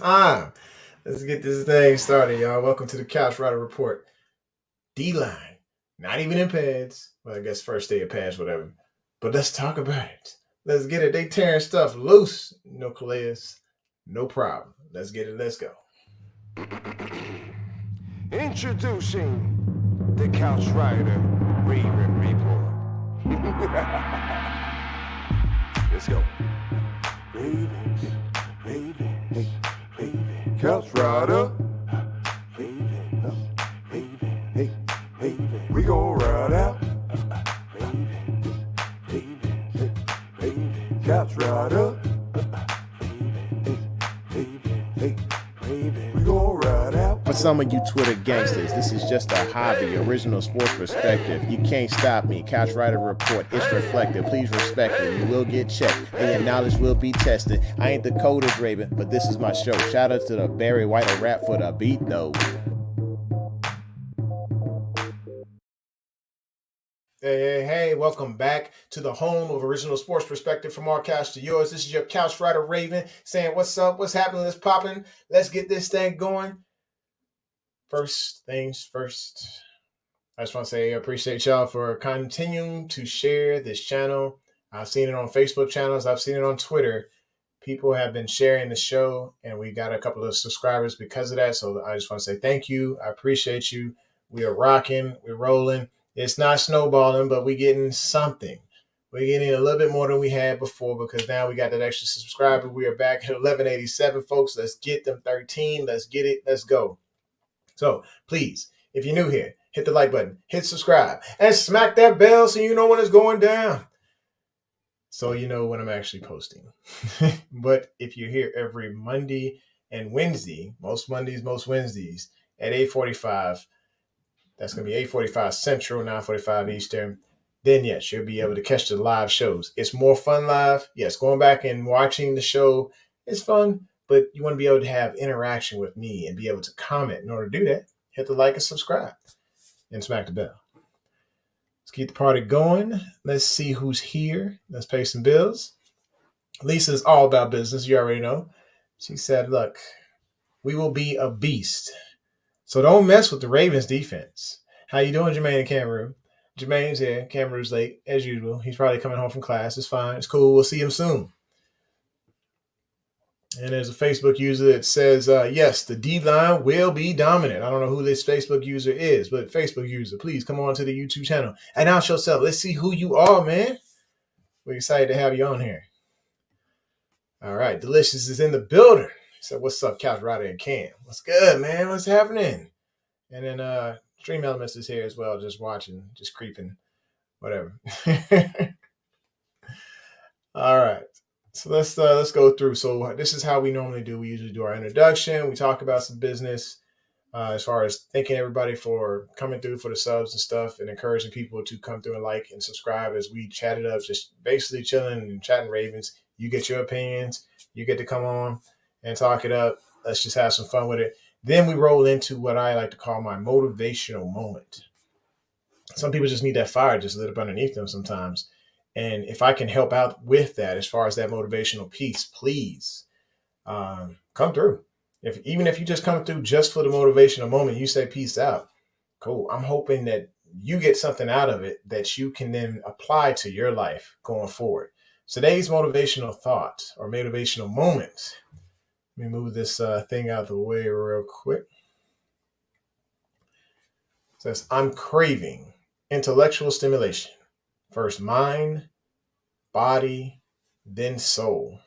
time. Let's get this thing started, y'all. Welcome to the Couch Rider Report. D-line. Not even in pads. Well, I guess first day of pads, whatever. But let's talk about it. Let's get it. They tearing stuff loose. No Calais. No problem. Let's get it. Let's go. Introducing the Couch Rider Raven Report. Let's go. Ravens, Ravens, Ravens. Couch Rider. Ravens, Ravens, hey, Ravens. We gon' ride out. Ravens, Ravens, Ravens. Couch Rider. For some of you Twitter gangsters, this is just a hobby, original sports perspective. You can't stop me. Couch Rider Report, it's reflective. Please respect it. You will get checked, and your knowledge will be tested. I ain't the coldest Raven, but this is my show. Shout out to the Barry White of rap for the beat, though. Hey, welcome back to the home of original sports perspective from our couch to yours. This is your Couch Rider Raven saying, what's up, what's happening, what's popping? Let's get this thing going. First things first, I just want to say I appreciate y'all for continuing to share this channel. I've seen it on Facebook channels. I've seen it on Twitter. People have been sharing the show, and we got a couple of subscribers because of that. So I just want to say thank you. I appreciate you. We are rocking. We're rolling. It's not snowballing, but we're getting something. We're getting a little bit more than we had before because now we got that extra subscriber. We are back at 1187, folks. Let's get them 13. Let's get it. Let's go. So please, if you're new here, hit the like button, hit subscribe, and smack that bell so you know when it's going down. So you know when I'm actually posting. But if you're here every Monday and Wednesday, most Mondays, most Wednesdays at 8:45, that's going to be 8:45 Central, 9:45 Eastern, then yes, you'll be able to catch the live shows. It's more fun live. Yes, going back and watching the show is fun, but you want to be able to have interaction with me and be able to comment. In order to do that, hit the like and subscribe and smack the bell. Let's keep the party going. Let's see who's here. Let's pay some bills. Lisa's all about business. You already know. She said, look, we will be a beast. So don't mess with the Ravens defense. How you doing, Jermaine and Cameroon? Jermaine's here. Cameroon's late, as usual. He's probably coming home from class. It's fine. It's cool. We'll see him soon. And there's a Facebook user that says, yes, the D-line will be dominant. I don't know who this Facebook user is, but Facebook user, please come on to the YouTube channel. Announce yourself. Let's see who you are, man. We're excited to have you on here. All right. Delicious is in the building. So what's up, Couch Rider and Cam? What's good, man? What's happening? And then Stream Elements is here as well, just watching, just creeping, whatever. All right. So let's go through. So this is how we normally do. We usually do our introduction. We talk about some business as far as thanking everybody for coming through for the subs and stuff and encouraging people to come through and like and subscribe as we chat it up, just basically chilling and chatting Ravens. You get your opinions. You get to come on and talk it up. Let's just have some fun with it. Then we roll into what I like to call my motivational moment. Some people just need that fire just lit up underneath them sometimes. And if I can help out with that, as far as that motivational piece, please come through. Even if you just come through just for the motivational moment, you say peace out. Cool. I'm hoping that you get something out of it that you can then apply to your life going forward. Today's motivational thought or motivational moment. Let me move this thing out of the way real quick. It says, I'm craving intellectual stimulation. First mind, body, then soul.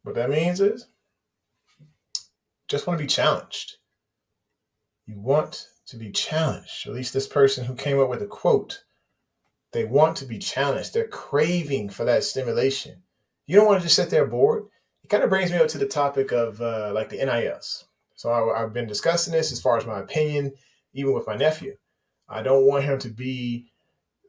What that means is just want to be challenged. You want to be challenged. At least this person who came up with a quote, they want to be challenged. They're craving for that stimulation. You don't want to just sit there bored. It kind of brings me up to the topic of like the NILs. So I've been discussing this as far as my opinion, even with my nephew. I don't want him to be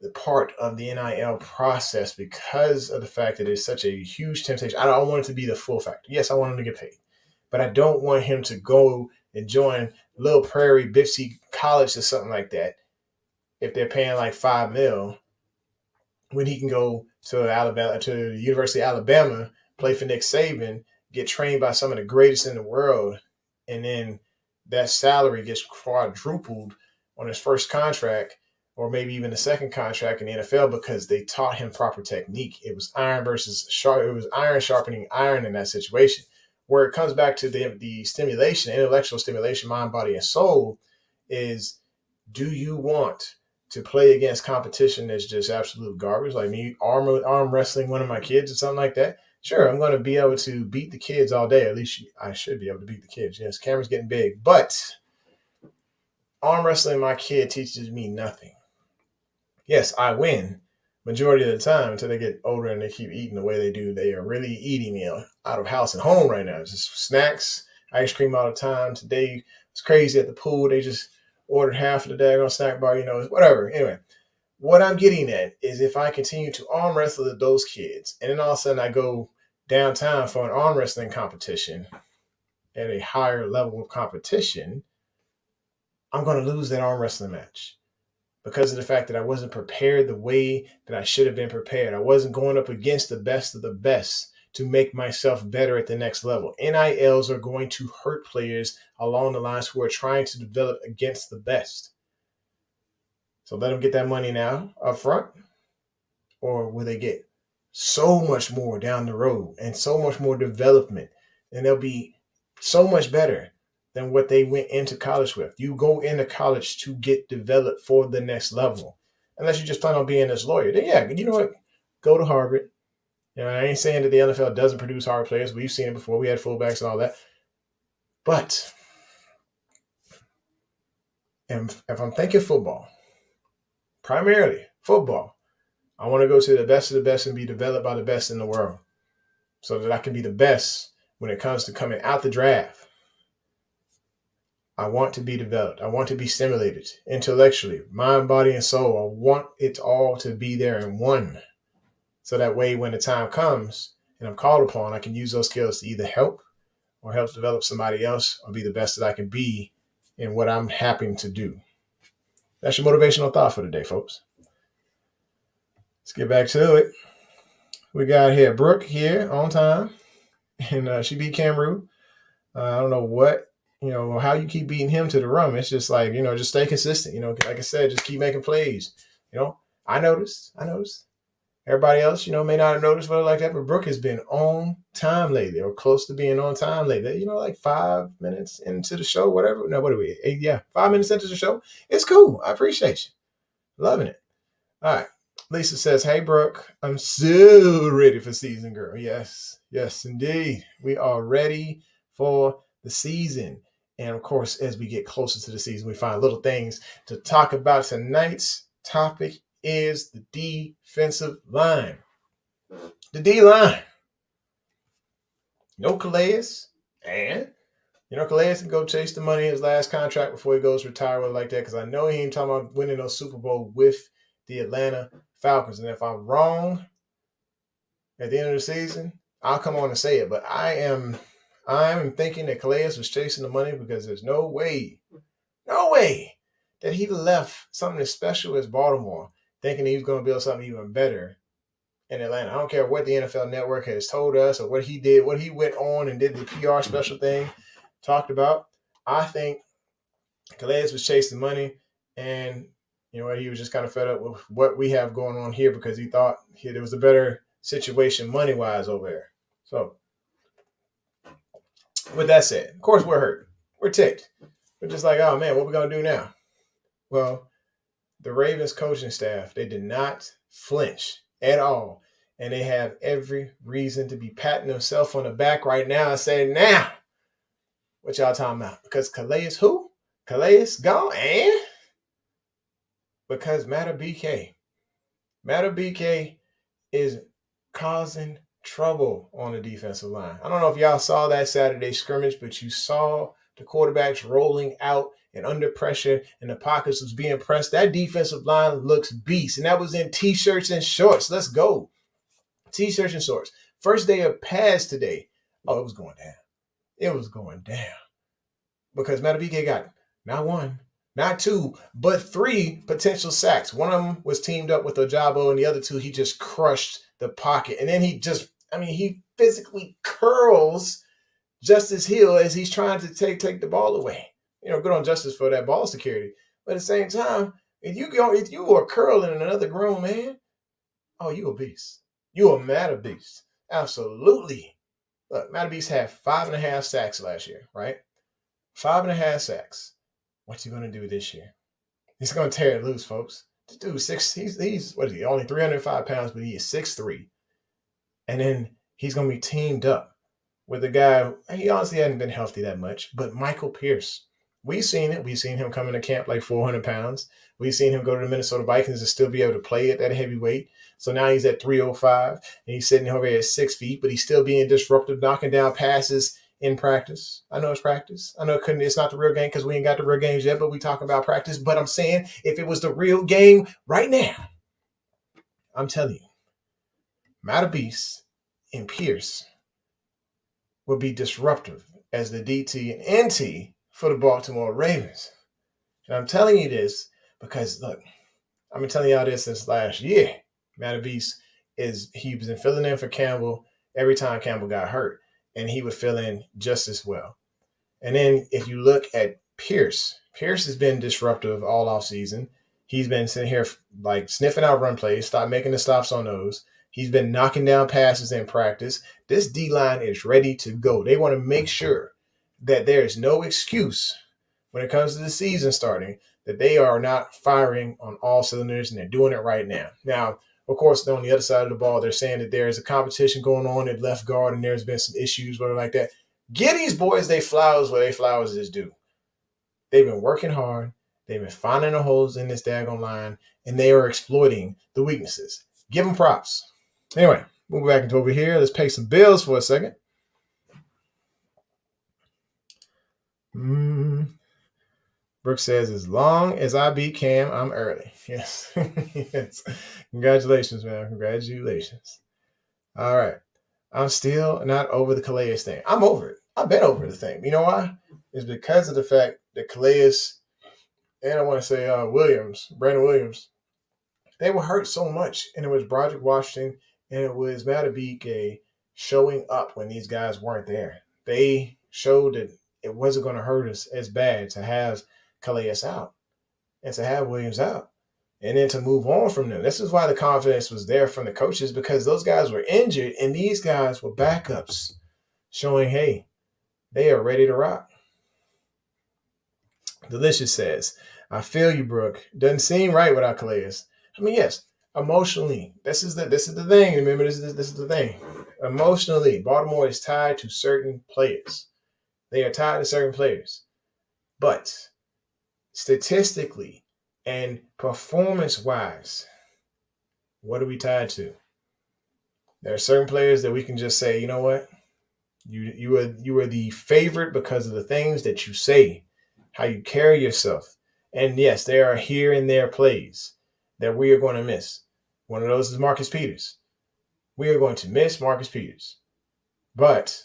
the part of the NIL process because of the fact that it's such a huge temptation. I don't want it to be the full factor. Yes, I want him to get paid, but I don't want him to go and join Little Prairie, Bipsy College or something like that if they're paying like $5 million when he can go to Alabama, to the University of Alabama, play for Nick Saban get trained by some of the greatest in the world, and then that salary gets quadrupled on his first contract, or maybe even the second contract in the NFL because they taught him proper technique. It was iron versus sharp. It was iron sharpening iron in that situation. Where it comes back to the stimulation, intellectual stimulation, mind, body, and soul, is do you want to play against competition that's just absolute garbage, like me arm wrestling one of my kids or something like that? Sure, I'm going to be able to beat the kids all day. At least I should be able to beat the kids. Yes, camera's getting big, but arm wrestling my kid teaches me nothing. Yes, I win majority of the time until they get older and they keep eating the way they do. They are really eating me out of house and home right now. Just snacks, ice cream all the time. Today was crazy at the pool. They just ordered half of the daggone snack bar, whatever. Anyway, what I'm getting at is if I continue to arm wrestle those kids, and then all of a sudden I go downtown for an arm wrestling competition at a higher level of competition, I'm going to lose that arm wrestling match because of the fact that I wasn't prepared the way that I should have been prepared. I wasn't going up against the best of the best to make myself better at the next level. NILs are going to hurt players along the lines who are trying to develop against the best. So let them get that money now up front, or will they get so much more down the road and so much more development, and they'll be so much better than what they went into college with. You go into college to get developed for the next level. Unless you just plan on being this lawyer, then yeah, you know what? Go to Harvard. I ain't saying that the NFL doesn't produce hard players. We've seen it before. We had fullbacks and all that. But if I'm thinking football, primarily football, I want to go to the best of the best and be developed by the best in the world so that I can be the best when it comes to coming out the draft. I want to be developed. I want to be stimulated intellectually, mind, body, and soul. I want it all to be there in one. So that way, when the time comes and I'm called upon, I can use those skills to either help or help develop somebody else or be the best that I can be in what I'm happy to do. That's your motivational thought for today, folks. Let's get back to it. We got here Brooke here on time, and she beat Camru. I don't know what, how you keep beating him to the rum. It's just like, just stay consistent. Like I said, just keep making plays. I noticed. Everybody else, may not have noticed what like that, but Brooke has been on time lately or close to being on time lately. Like 5 minutes into the show, whatever. No, what are we? 5 minutes into the show. It's cool. I appreciate you. Loving it. All right. Lisa says, hey, Brooke, I'm so ready for season, girl. Yes, indeed. We are ready for the season. And, of course, as we get closer to the season, we find little things to talk about. Tonight's topic is the defensive line. The D-line. No Calais. And, Calais can go chase the money in his last contract before he goes retire with like that, because I know he ain't talking about winning no Super Bowl with the Atlanta Falcons. And if I'm wrong at the end of the season, I'll come on and say it. But I'm thinking that Calais was chasing the money because there's no way that he left something as special as Baltimore thinking he was going to build something even better in Atlanta. I don't care what the NFL Network has told us or what he did, what he went on and did the PR special thing, talked about. I think Calais was chasing money, and he was just kind of fed up with what we have going on here because he thought there was a better situation money-wise over there. So, with that said, of course we're hurt. We're ticked. We're just like, oh, man, what are we going to do now? Well, the Ravens coaching staff, they did not flinch at all. And they have every reason to be patting themselves on the back right now and saying, now, what y'all talking about? Because Calais who? Calais gone? And? Because Matter BK is causing trouble on the defensive line. I don't know if y'all saw that Saturday scrimmage, but you saw the quarterbacks rolling out and under pressure, and the pockets was being pressed. That defensive line looks beast, and that was in T-shirts and shorts. Let's go. T-shirts and shorts. First day of pads today. Oh, it was going down. It was going down. Because Matter BK got not one, not two, but 3 potential sacks. One of them was teamed up with Ojabo, and the other 2, he just crushed the pocket. And then he physically curls Justice Hill as he's trying to take the ball away. Good on Justice for that ball security. But at the same time, if you are curling another grown man, oh, you a beast. You a mad beast. Absolutely. Look, Mattabeast had 5.5 sacks last year, right? 5.5 sacks. What's he gonna do this year? He's gonna tear it loose, folks. This dude he's what is he? Only 305 pounds, but he is 6'3". And then he's gonna be teamed up with a guy. He honestly hadn't been healthy that much, but Michael Pierce. We've seen it. We've seen him come into camp like 400 pounds. We've seen him go to the Minnesota Vikings and still be able to play at that heavyweight. So now he's at 305, and he's sitting over here at 6 feet, but he's still being disruptive, knocking down passes in practice. I know it's practice. I know it's not the real game because we ain't got the real games yet, but we talk about practice. But I'm saying if it was the real game right now, I'm telling you, Mattabeast and Pierce would be disruptive as the DT and NT for the Baltimore Ravens. And I'm telling you this because, look, I've been telling y'all this since last year. Mattabeast he was filling in for Campbell every time Campbell got hurt, and he would fill in just as well. And then if you look at Pierce has been disruptive all offseason. He's been sitting here like sniffing out run plays, stop making the stops on those. He's been knocking down passes in practice. This D-line is ready to go. They want to make sure that there is no excuse when it comes to the season starting that they are not firing on all cylinders, and they're doing it right now. Now, of course, on the other side of the ball, they're saying that there is a competition going on at left guard, and there's been some issues, whatever like that. Get these boys they flowers where they flowers is due. They've been working hard. They've been finding the holes in this daggone line, and they are exploiting the weaknesses. Give them props. Anyway, move back into over here. Let's pay some bills for a second. Brooks says, as long as I beat Cam, I'm early. Yes. Yes. Congratulations, man. Congratulations. All right. I'm still not over the Calais thing. I'm over it. I've been over the thing. You know why? It's because of the fact that Calais and I want to say Brandon Williams, they were hurt so much. And it was Broderick Washington and it was Mattabeast showing up when these guys weren't there. They showed that it wasn't going to hurt us as bad to have Calais out and to have Williams out and then to move on from them. This is why the confidence was there from the coaches, because those guys were injured and these guys were backups showing, hey, they are ready to rock. Delicious says, I feel you, Brooke. Doesn't seem right without Calais. I mean, yes, emotionally, this is the thing. Remember, this is the thing. Emotionally, Baltimore is tied to certain players. They are tied to certain players. But statistically and performance-wise, what are we tied to? There are certain players that we can just say, you know what? You are the favorite because of the things that you say, how you carry yourself. And yes, there are here and there plays that we are going to miss. One of those is Marcus Peters. We are going to miss Marcus Peters. But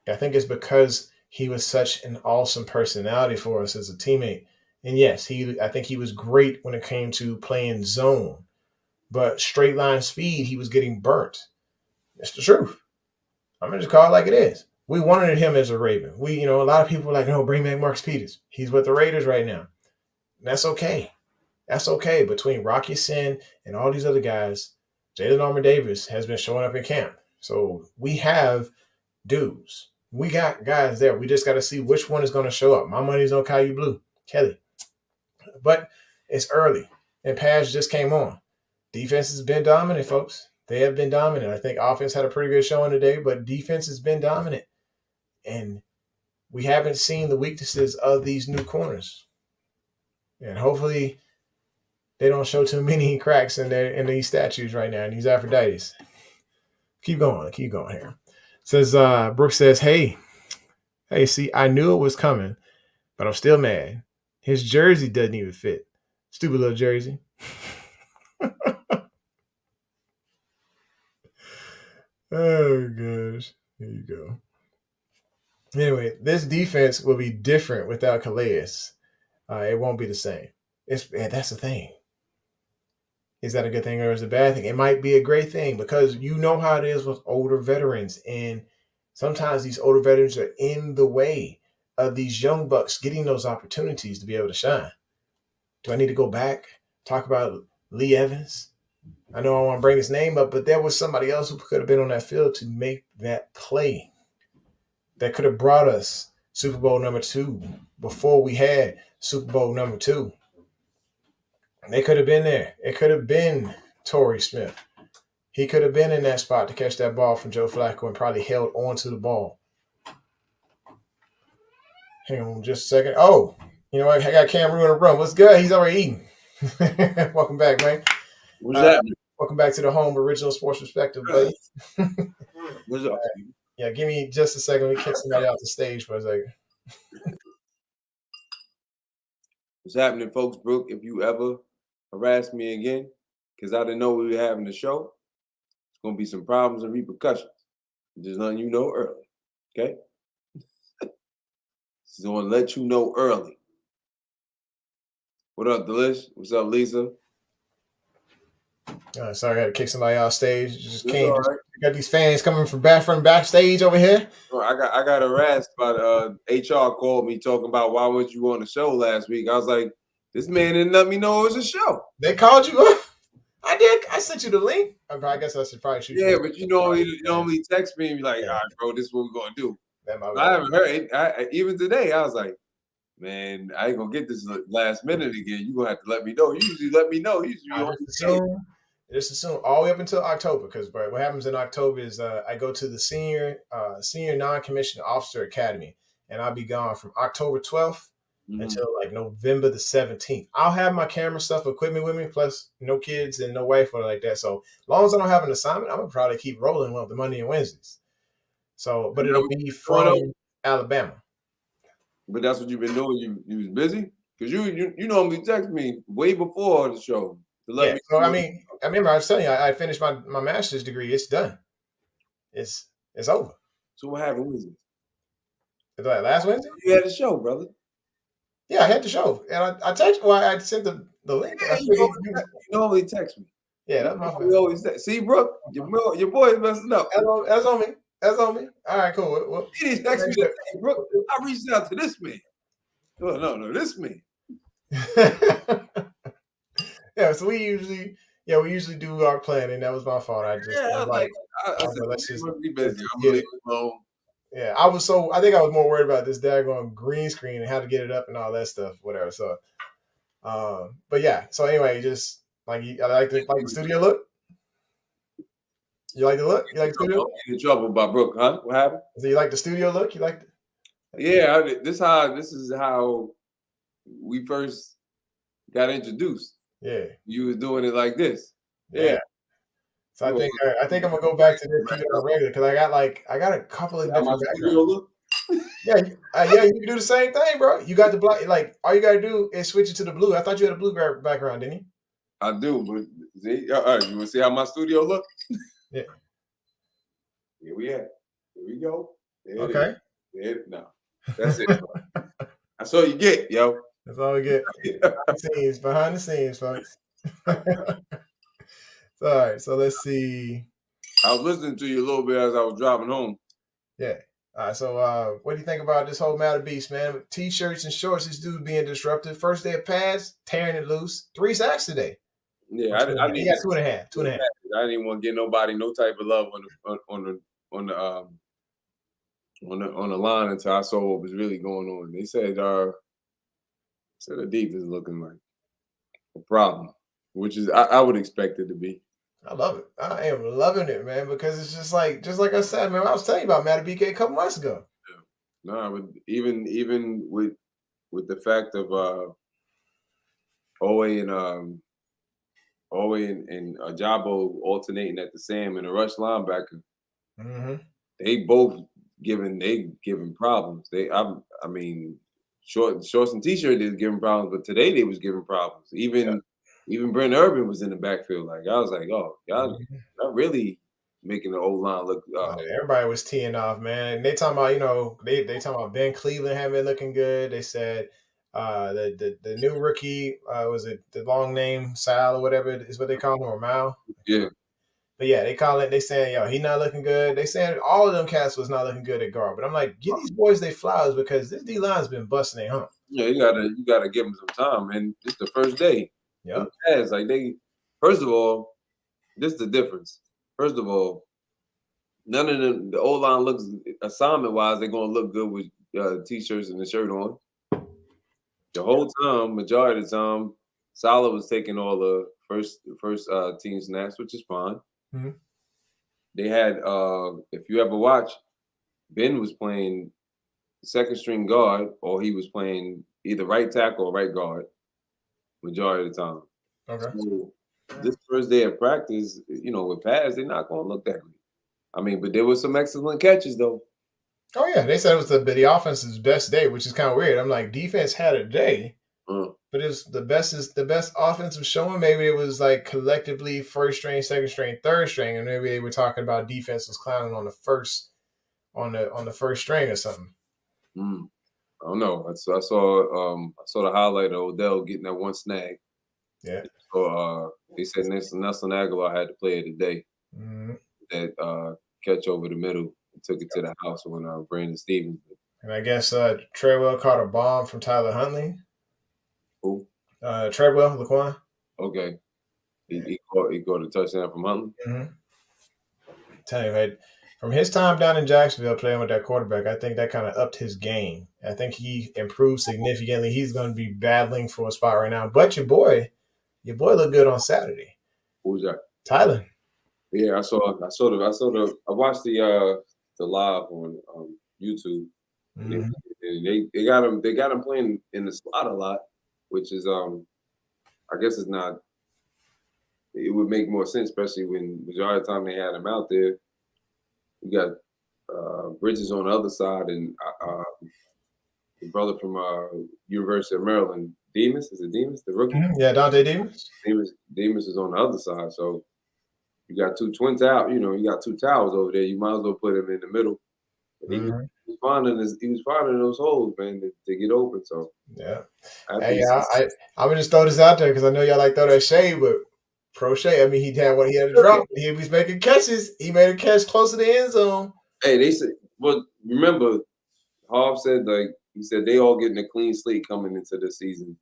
I think it's because he was such an awesome personality for us as a teammate. And yes, I think he was great when it came to playing zone. But straight line speed, he was getting burnt. That's the truth. I'm going to just call it like it is. We wanted him as a Raven. A lot of people were like, no, bring back Marcus Peters. He's with the Raiders right now. And that's okay. That's okay. Between Rocky Sin and all these other guys, Jalen Armour-Davis has been showing up in camp. So we have dudes. We got guys there. We just got to see which one is going to show up. My money's on Caillou Blue, Kelly. But it's early, and pads just came on. Defense has been dominant, folks. They have been dominant. I think offense had a pretty good showing today, but defense has been dominant. And we haven't seen the weaknesses of these new corners. And hopefully they don't show too many cracks in these statues right now, in these Aphrodites. Keep going here. Says Brooks says, hey, see, I knew it was coming, but I'm still mad. His jersey doesn't even fit. Stupid little jersey. Oh, gosh. Here you go. Anyway, this defense will be different without Calais. It won't be the same. That's the thing. Is that a good thing or is it a bad thing? It might be a great thing because you know how it is with older veterans. And Sometimes these older veterans are in the way of these young bucks getting those opportunities to be able to shine. Do I need to go back, talk about Lee Evans? I know I want to bring his name up, but there was somebody else who could have been on that field to make that play that could have brought us Super Bowl #2 before we had Super Bowl #2. They could have been there. It could have been Torrey Smith. He could have been in that spot to catch that ball from Joe Flacco and probably held on to the ball. Hang on just a second. Oh, you know what? I got Cameron in the room. What's good? He's already eating. Welcome back, man. What's happening? Welcome back to the home original sports perspective, buddy. What's up? Yeah, give me just a second. Let me kick somebody off the stage for a second. What's happening, folks? Brooke, if you ever harass me again, because I didn't know we were having the show, it's going to be some problems and repercussions. Just letting you know early, okay? Just going to let you know early. What up, Delish? What's up, Lisa? Sorry, I had to kick somebody off stage. Just It's came. all right. Got these fans coming from backstage over here. Oh, I got harassed by HR called me talking about why weren't you on the show last week. I was like, this man didn't let me know it was a show. They called you up. I did. I sent you the link. I guess I should probably shoot you. Yeah, but you know, he normally text me and be like, all right, bro, this is what we're going to do. I haven't heard it. Even today, I was like, man, I ain't going to get this last minute again. You're going to have to let me know. You usually let me know. You usually just assume all the way up until October, because what happens in October is I go to the senior non-commissioned officer academy, and I'll be gone from October 12th until like November the 17th. I'll have my camera stuff, equipment with me, plus no kids and no wife or like that. So as long as I don't have an assignment, I'm gonna probably keep rolling on the Monday and Wednesdays. So, but it'll be from Alabama. But that's what you've been doing. You was busy because you normally text me way before the show to let me. So I mean, I remember I was telling you I finished my master's degree. It's done. It's over. So what happened Wednesday? Last Wednesday? You had a show, brother. Yeah, I had the show, and I texted. Well, I sent the link. Yeah, you normally text me. Yeah, that's my fault. We always see, Brooke, your boy is messing up. That's on me. That's on me. All right, cool. Well, he didn't text me today, Brooke. I reached out to this man. Oh, no, this man. Yeah, so we usually do our planning. That was my fault. I just let's just be busy. I'm gonna leave it alone. Yeah, I think I was more worried about this daggone green screen and how to get it up and all that stuff, whatever. So, but yeah. So anyway, just like I like the studio look. You like the look? You like the studio? I'm in trouble by Brooke, huh? What happened? So you like the studio look? You like? Yeah, this is how we first got introduced. Yeah, you was doing it like this. Yeah. So I think I'm gonna go back to this regular because I got a couple of different backgrounds. Yeah, you can do the same thing, bro. You got the black. Like all you gotta do is switch it to the blue. I thought you had a blue background, didn't you? I do, but see, all right, you want to see how my studio look? Yeah. Here we are. Here we go. Okay. No, that's it. That's all you get, yo. That's all we get. Behind the scenes, folks. All right, so let's see. I was listening to you a little bit as I was driving home. Yeah. All right, so what do you think about this whole Matter Beast, man? With T-shirts and shorts, this dude being disruptive. First day of pads, tearing it loose. 3 sacks today. Yeah, I got 2.5. 2.5. I didn't want to get nobody no type of love on the line until I saw what was really going on. They said the defense is looking like a problem, which is I would expect it to be. I love it. I am loving it, man, because it's just like I said, man. I was telling you about Matter BK a couple months ago. Yeah. No, but even with the fact of Owe and Ajabo alternating at the Sam and the rush linebacker, they both giving problems. I mean, shorts and t-shirt is giving problems, but today they was giving problems. Even Brent Urban was in the backfield. Like I was like, oh, y'all really making the old line look. Everybody was teeing off, man. And they talking about, they talking about Ben Cleveland having been looking good. They said the new rookie was it the long name Sal or whatever is what they call him, or Mal. Yeah. But yeah, they saying, yo, he not looking good. They saying all of them cats was not looking good at guard. But I'm like, give these boys their flowers because this D-line's been busting their hump. Yeah, you gotta give them some time, and it's the first day. Yeah. Like first of all, this is the difference. First of all, none of them, the O-line looks assignment wise, they're gonna look good with t-shirts and the shirt on. The whole time, majority of the time, Salah was taking all the first team snaps, which is fine. Mm-hmm. They had, if you ever watch, Ben was playing second string guard, or he was playing either right tackle or right guard majority of the time. Okay. So this first day of practice, with pads, they're not going to look that great. I mean, but there were some excellent catches, though. Oh, yeah. They said it was the offense's best day, which is kind of weird. I'm like, defense had a day, but it's the best offensive showing. Maybe it was like collectively first string, second string, third string, and maybe they were talking about defense was clowning on the first string or something. I don't know. I saw the highlight of Odell getting that one snag. Yeah. So they said Nelson Aguilar had to play it today. Mm-hmm. That catch over the middle and took it to the house when Brandon Stevens. And I guess Treadwell caught a bomb from Tyler Huntley. Who? Treadwell, Laquan. Okay. He caught a touchdown from Huntley. Mm-hmm. Tell you, from his time down in Jacksonville playing with that quarterback, I think that kind of upped his game. I think he improved significantly. He's going to be battling for a spot right now. But your boy looked good on Saturday. Who's that? Tyler. Yeah, I watched the live on YouTube. Mm-hmm. They got him playing in the slot a lot, which is I guess it's not. It would make more sense, especially when majority of the time they had him out there. You got Bridges on the other side, and the brother from University of Maryland, Demus. Is it Demus, the rookie? Mm-hmm. Yeah, Dante Demus. Demus is on the other side, so you got two twin towers. You got two towers over there. You might as well put him in the middle. But he was finding those holes, man, to get open. So yeah. Hey, I would just throw this out there because I know y'all like throw that shade, but pro shade. I mean, he had a drop. He was making catches. He made a catch close to the end zone. Hey, they said, well, remember, Harv said he said they all getting a clean slate coming into the season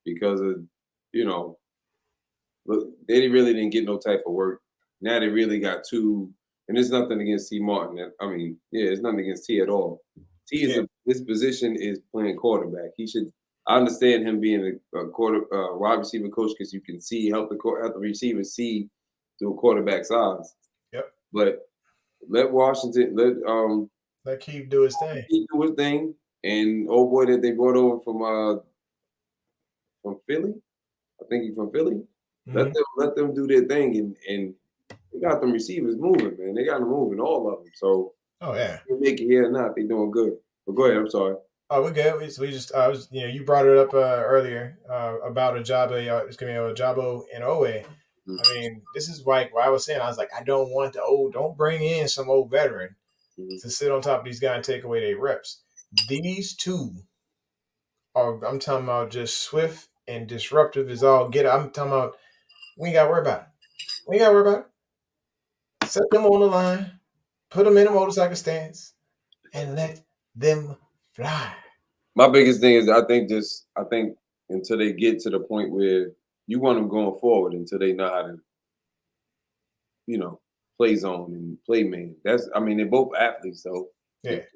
because of look, they really didn't get no type of work. Now they really got two. And there's nothing against T. Martin. I mean, it's nothing against T at all. T is his position is playing quarterback. He should. I understand him being a wide receiver coach because you can help the receivers see through a quarterback's eyes. Yep. But let Washington let Keith do his thing. Keith do his thing, and old boy that they brought over from Philly. I think he's from Philly. Mm-hmm. Let them do their thing and. They got them receivers moving, man. They got them moving, all of them. So, they make it here or not, they doing good. But go ahead. I'm sorry. Oh, we're good. We just, you brought it up earlier about Ajabo. It's gonna be Ajabo and Owe. Mm-hmm. I mean, this is why I was saying I was like, I don't want don't bring in some old veteran to sit on top of these guys and take away their reps. These two I'm talking about just swift and disruptive as all get. I'm talking about we ain't got to worry about it. Set them on the line, put them in a motorcycle stance, and let them fly. My biggest thing is I think until they get to the point where you want them going forward until they know how to, play zone and play man. They're both athletes, so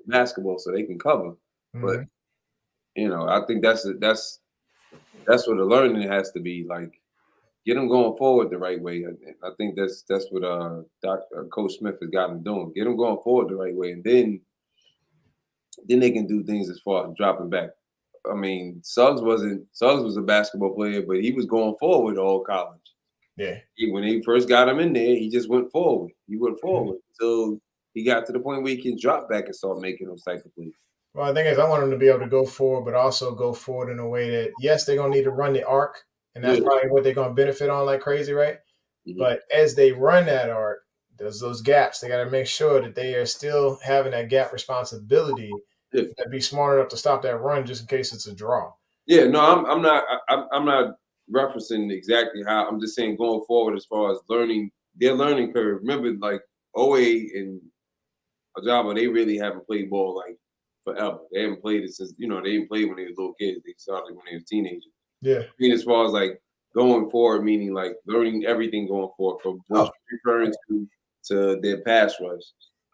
basketball, so they can cover. Mm-hmm. But I think that's what the learning has to be like. Get them going forward the right way. I think that's what Coach Smith has got them doing. Get them going forward the right way, and then they can do things as far as dropping back. I mean, Suggs was a basketball player, but he was going forward all college. Yeah. When he first got him in there, he just went forward. He went forward until he got to the point where he can drop back and start making those type of plays. Well, I think I want him to be able to go forward, but also go forward in a way that, yes, they're going to need to run the arc. And that's probably what they're going to benefit on like crazy, right? Mm-hmm. But as they run that arc, there's those gaps. They got to make sure that they are still having that gap responsibility and be smart enough to stop that run just in case it's a draw. Yeah, no, I'm not referencing exactly how. I'm just saying going forward as far as learning their learning curve. Remember, like OA and Ajaba, they really haven't played ball like forever. They haven't played it since they didn't play when they were little kids. They started when they were teenagers. Yeah. I mean, as far as like going forward, meaning like learning everything going forward from what you're referring to their pass rush.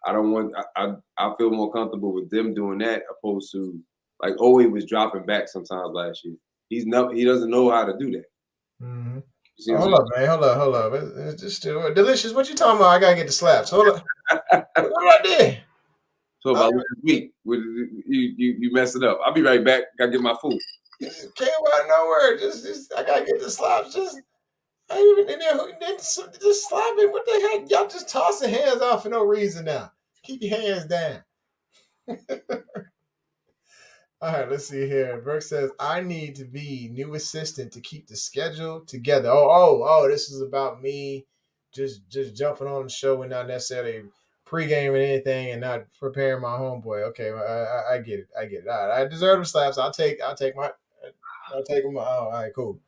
I don't want. I feel more comfortable with them doing that opposed to like Owe was dropping back sometimes last year. He doesn't know how to do that. Mm-hmm. Hold up, man. Hold up. It's just still delicious. What you talking about? I gotta get the slaps. Hold up. What I did? So about last week, you messed it up. I'll be right back. Gotta get my food. Came out of nowhere. Just I gotta get the slaps. Just I ain't even in there. Just slapping. What the heck? Y'all just tossing hands off for no reason now. Keep your hands down. All right, let's see here. Burke says, I need to be new assistant to keep the schedule together. Oh, this is about me just jumping on the show and not necessarily pregame or anything and not preparing my homeboy. Okay, well, I get it. All right, I deserve the slaps. I'll take them. All right, cool.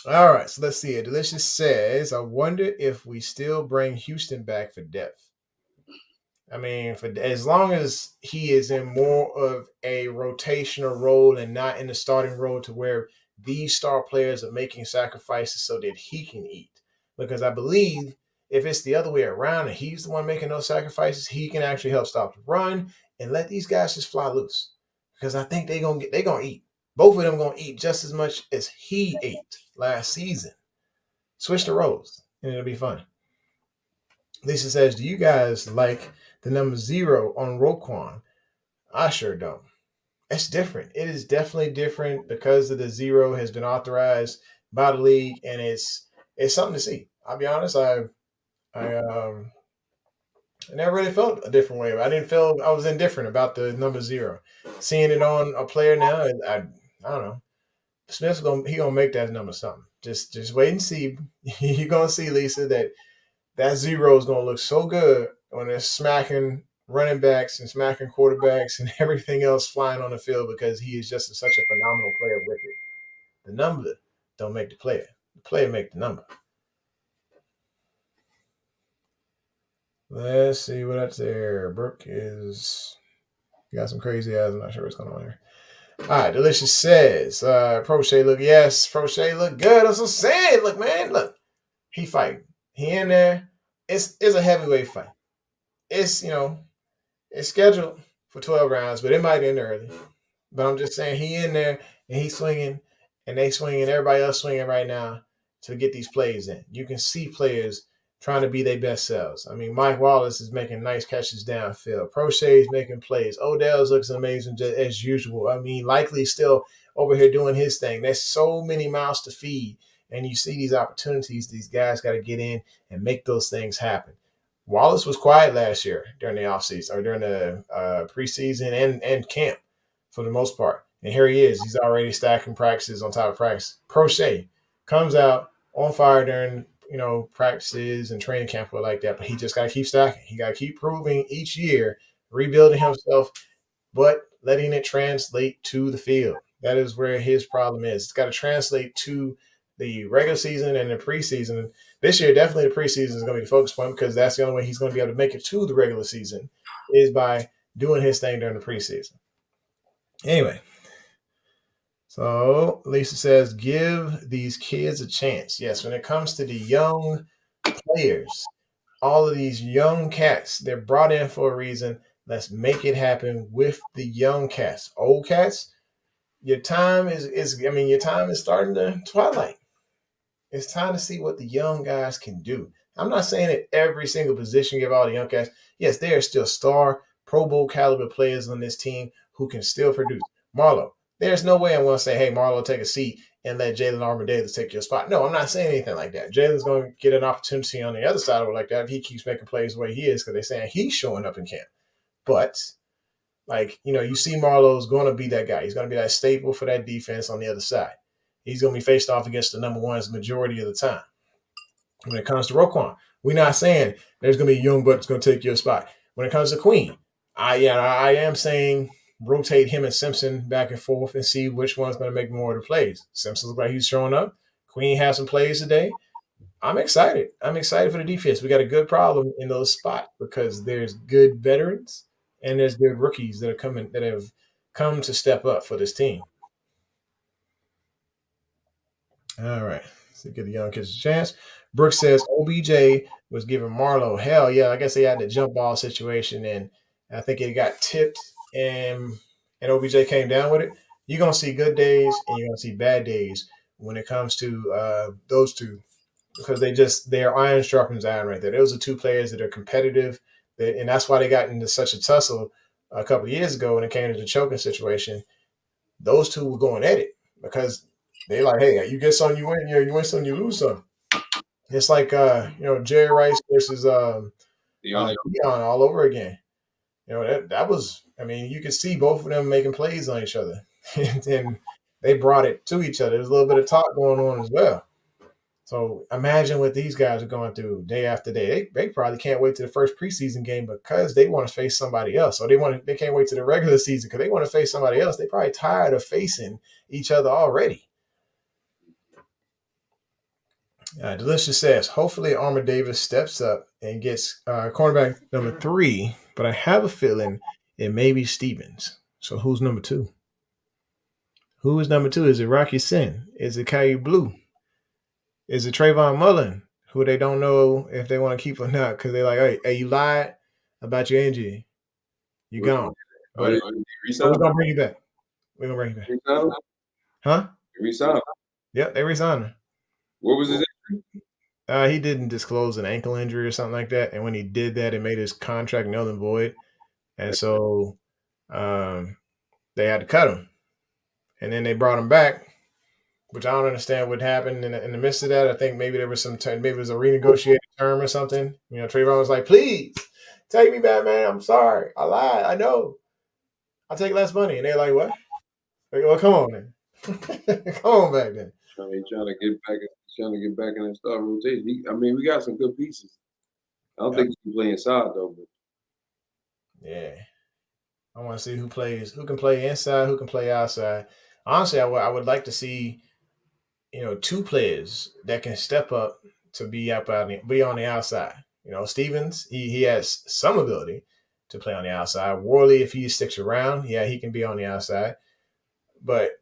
All right, so let's see it. Delicious says, I wonder if we still bring Houston back for depth. I mean, for as long as he is in more of a rotational role and not in the starting role to where these star players are making sacrifices so that he can eat. Because I believe if it's the other way around and he's the one making those sacrifices, he can actually help stop the run and let these guys just fly loose. Because I think they're gonna eat. Both of them gonna eat just as much as he ate last season. Switch the roles, and it'll be fun. Lisa says, do you guys like the number 0 on Roquan? I sure don't. It's different. It is definitely different because of the 0 has been authorized by the league, and it's something to see. I'll be honest, I never really felt a different way. I didn't feel I was indifferent about the number 0. Seeing it on a player now, I don't know. Smith's gonna make that number something. Just wait and see. You're gonna see, Lisa, that 0 is going to look so good when they're smacking running backs and smacking quarterbacks and everything else flying on the field because he is just such a phenomenal player with it. The number don't make the player. The player make the number. Let's see what that's there. Brooke is got some crazy eyes. I'm not sure what's going on here. All right, Delicious says, Prochet look, yes, Prochet look good. That's what I'm saying. Look, man, look. He fighting. He in there. It's a heavyweight fight. It's it's scheduled for 12 rounds, but it might end early. But I'm just saying he in there and he's swinging and they swinging, everybody else swinging right now to get these plays in. You can see players trying to be their best selves. I mean, Mike Wallace is making nice catches downfield. Prochet is making plays. Odell's looks amazing as usual. I mean, Likely still over here doing his thing. There's so many mouths to feed. And you see these opportunities, these guys got to get in and make those things happen. Wallace was quiet last year during the offseason or during the preseason and camp for the most part. And here he is. He's already stacking practices on top of practice. Prochet comes out on fire during practices and training camp or like that, but he just got to keep stacking. He got to keep proving each year, rebuilding himself, but letting it translate to the field. That is where his problem is. It's got to translate to the regular season and the preseason. This year, definitely the preseason is going to be the focus point because that's the only way he's going to be able to make it to the regular season is by doing his thing during the preseason. Anyway, so Lisa says, give these kids a chance. Yes, when it comes to the young players, all of these young cats, they're brought in for a reason. Let's make it happen with the young cats. Old cats, your time is starting to twilight. It's time to see what the young guys can do. I'm not saying that every single position give all the young guys. Yes, there are still star Pro Bowl caliber players on this team who can still produce. Marlo, there's no way I'm going to say, hey, Marlo, take a seat and let Jalen Armour-Davis take your spot. No, I'm not saying anything like that. Jalen's going to get an opportunity on the other side of it like that if he keeps making plays the way he is because they're saying he's showing up in camp. But, you see Marlo's going to be that guy. He's going to be that staple for that defense on the other side. He's going to be faced off against the number ones majority of the time. When it comes to Roquan, we're not saying there's going to be a young buck that's going to take your spot. When it comes to Queen, I am saying rotate him and Simpson back and forth and see which one's going to make more of the plays. Simpson looks like he's showing up. Queen has some plays today. I'm excited. I'm excited for the defense. We got a good problem in those spots because there's good veterans and there's good rookies that have come to step up for this team. All right. So give the young kids a chance. Brooks says OBJ was giving Marlowe hell. Yeah, I guess they had the jump ball situation and I think it got tipped and OBJ came down with it. You're gonna see good days and you're gonna see bad days when it comes to those two because they're iron sharpens iron right there. Those are two players that are competitive, and that's why they got into such a tussle a couple of years ago when it came to the choking situation. Those two were going at it because they like, hey, you get some, you win, you win some, you lose some. It's like Jerry Rice versus Deontay. Deion all over again. That was. I mean, you could see both of them making plays on each other, and they brought it to each other. There's a little bit of talk going on as well. So imagine what these guys are going through day after day. They probably can't wait to the first preseason game because they want to face somebody else. So they can't wait to the regular season because they want to face somebody else. They probably tired of facing each other already. Delicious says, hopefully Armour Davis steps up and gets cornerback number 3, but I have a feeling it may be Stevens. So who's number 2? Who is number 2? Is it Rocky Sin? Is it Caillou Blue? Is it Trayvon Mullen, who they don't know if they want to keep or not because they're like, hey, you lied about your injury. You gone. But we're going to bring you back. We're going to bring you back. Huh? Resign. Yep, they resigned him. What was his injury? He didn't disclose an ankle injury or something like that. And when he did that, it made his contract null and void. And so they had to cut him. And then they brought him back, which I don't understand what happened in the midst of that. I think maybe there was maybe it was a renegotiated term or something. Trayvon was like, please take me back, man. I'm sorry. I lied. I know. I'll take less money. And they're like, what? Like, well, come on, man. Come on back then. Trying to get back in that starting rotation. We got some good pieces. I don't think he can play inside though. But. Yeah. I want to see who can play inside, who can play outside. Honestly, I would like to see, 2 players that can step up to be on the outside. Stevens, he has some ability to play on the outside. Worley, if he sticks around, yeah, he can be on the outside. But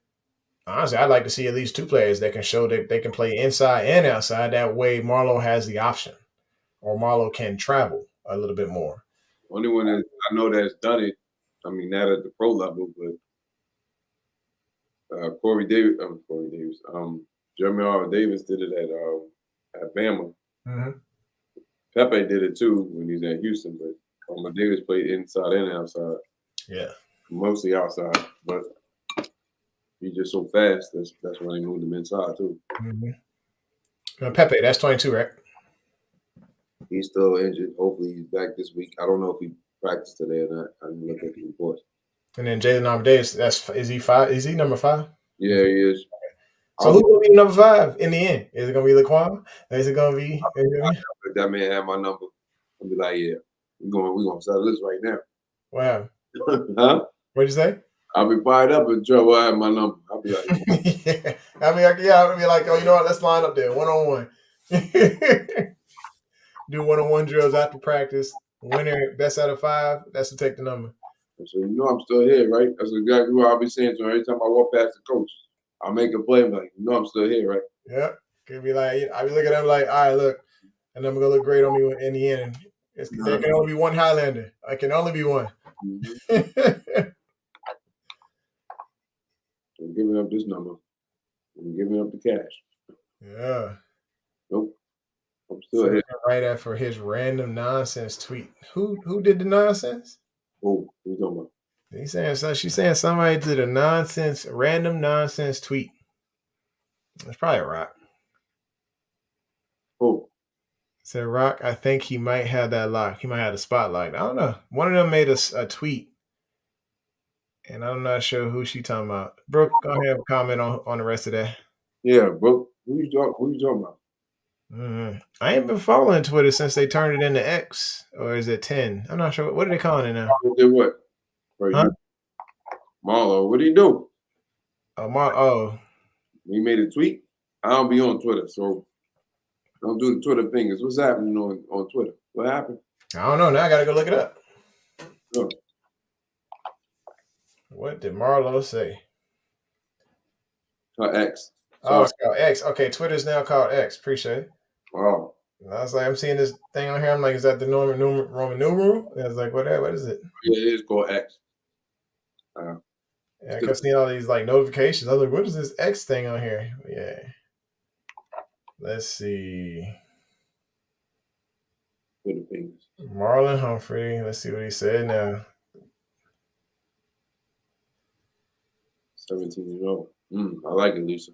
honestly, I'd like to see at least 2 players that can show that they can play inside and outside. That way, Marlowe has the option, or Marlowe can travel a little bit more. Only one that I know that's done it. Not at the pro level, but Corey Davis. Jeremy R. Davis did it at Bama. Mm-hmm. Pepe did it too when he was at Houston, but Davis played inside and outside. Yeah, mostly outside, but he's just so fast. That's why they moved him inside too. Mm-hmm. Pepe, that's 22, right? He's still injured. Hopefully, he's back this week. I don't know if he practiced today or not. I didn't look at the report. And then Jalen Amadeus, is he 5? Is he number 5? Yeah, he is. So who's gonna be number 5 in the end? Is it gonna be Laquan? Is it gonna be? If that man had my number, I'd be like, yeah, we're gonna settle this right now. Wow. Huh? What'd you say? I'll be fired up in trouble. I have my number. I'll be like, yeah. I'll be like, oh, you know what? Let's line up there, 1-on-1. Do 1-on-1 drills after practice. Winner, best out of 5. That's to take the number. So I'm still here, right? That's exactly what I'll be saying to him every time I walk past the coach. I'll make a play. I'm like, I'm still here, right? Yeah. Could be like, I be looking at him like, all right, look, and I'm gonna look great on me in the end. There can only be one Highlander. I can only be one. Mm-hmm. I'm giving up this number. I'm giving up the cash. Yeah. Nope. I'm still here. Right after his random nonsense tweet. Who did the nonsense? Oh, what are you talking about? He's saying so. She's saying somebody did a random nonsense tweet. It's probably Rock. Oh. Said Rock, I think he might have that lock. He might have the spotlight. I don't know. One of them made a tweet. And I'm not sure who she talking about. Brooke, go ahead and comment on the rest of that. Yeah, Brooke. Who you talking about? Mm-hmm. I ain't been following Twitter since they turned it into X. Or is it 10? I'm not sure. What are they calling it now? Did what? Huh? Marlo, what did he do? Oh, He made a tweet. I don't be on Twitter, so Don't do the Twitter fingers. What's happening on Twitter? What happened? I don't know. Now I got to go look it up. Oh. What did Marlo say? Her ex. Oh, it's called X. Okay, Twitter's now called X. Appreciate it. Wow. And I was like, I'm seeing this thing on here. I'm like, is that the Roman numeral? And I was like, what is it? Yeah, it is called X. Yeah, I kept seeing all these like notifications. I was like, what is this X thing on here? Yeah. Let's see. Twitter fingers. Marlon Humphrey. Let's see what he said now. 17 years old. I like it, Lisa.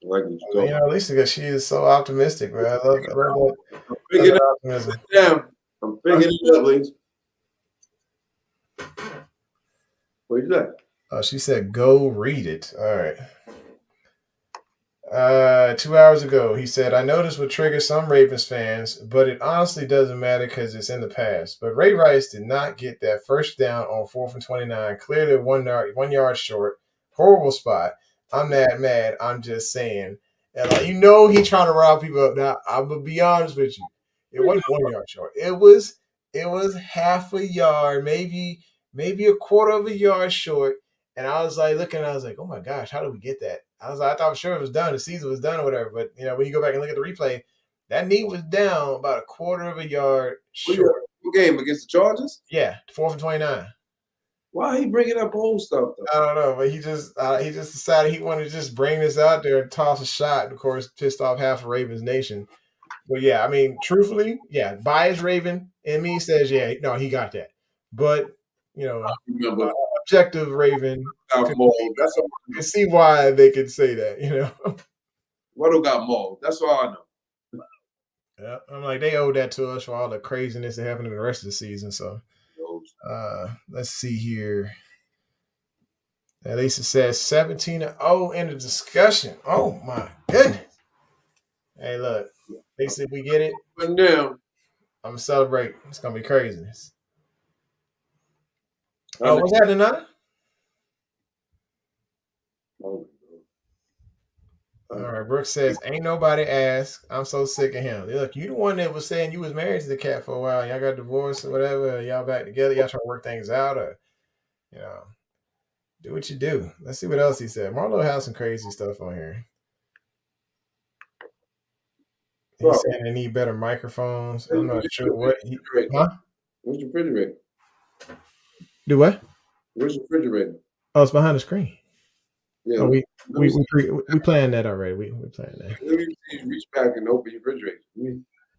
I like it. You know, Lisa, because she is so optimistic, bro. I love that. I'm picking it optimism. down. I'm picking it up, Lisa. What you say? Oh, she said, go read it. All right. 2 hours ago, he said, I know this would trigger some Ravens fans, but it honestly doesn't matter because it's in the past. But Ray Rice did not get that first down on 4th and 29, clearly 1 yard short. Horrible spot. I'm not mad. I'm just saying. And like, he's trying to rile people up. Now, I'm gonna be honest with you. It wasn't 1 yard short. It was half a yard, maybe a quarter of a yard short. And I was like looking, I was like, oh my gosh, how did we get that? I thought for sure it was done. The season was done or whatever. But, when you go back and look at the replay, that knee was down about a quarter of a yard short. What game? Against the Chargers? Yeah, 4th and 29. Why he bringing up old stuff, though? I don't know, but he just decided he wanted to just bring this out there and toss a shot. And of course, pissed off half of Ravens Nation. But, yeah, I mean, truthfully, yeah, biased Raven in me says, yeah, no, he got that. But, objective Raven can see why they could say that, Waddle got mauled. That's all I know. Yeah, I'm like, they owe that to us for all the craziness that happened in the rest of the season. So let's see here. At least it says 17-0 in the discussion. Oh my goodness. Hey, look. At least if we get it, I'm gonna celebrate. It's gonna be craziness. Oh, what's happening now? All right, Brooks says, ain't nobody asked. I'm so sick of him. Look, you the one that was saying you was married to the cat for a while. Y'all got divorced or whatever. Y'all back together. Y'all trying to work things out or, do what you do. Let's see what else he said. Marlo has some crazy stuff on here. He's saying they need better microphones. I'm not sure what he... Huh? Where's your refrigerator? Do what? Where's your refrigerator? Oh, it's behind the screen. Yeah, we planned that already. We planned that. Let me reach back and open your refrigerator.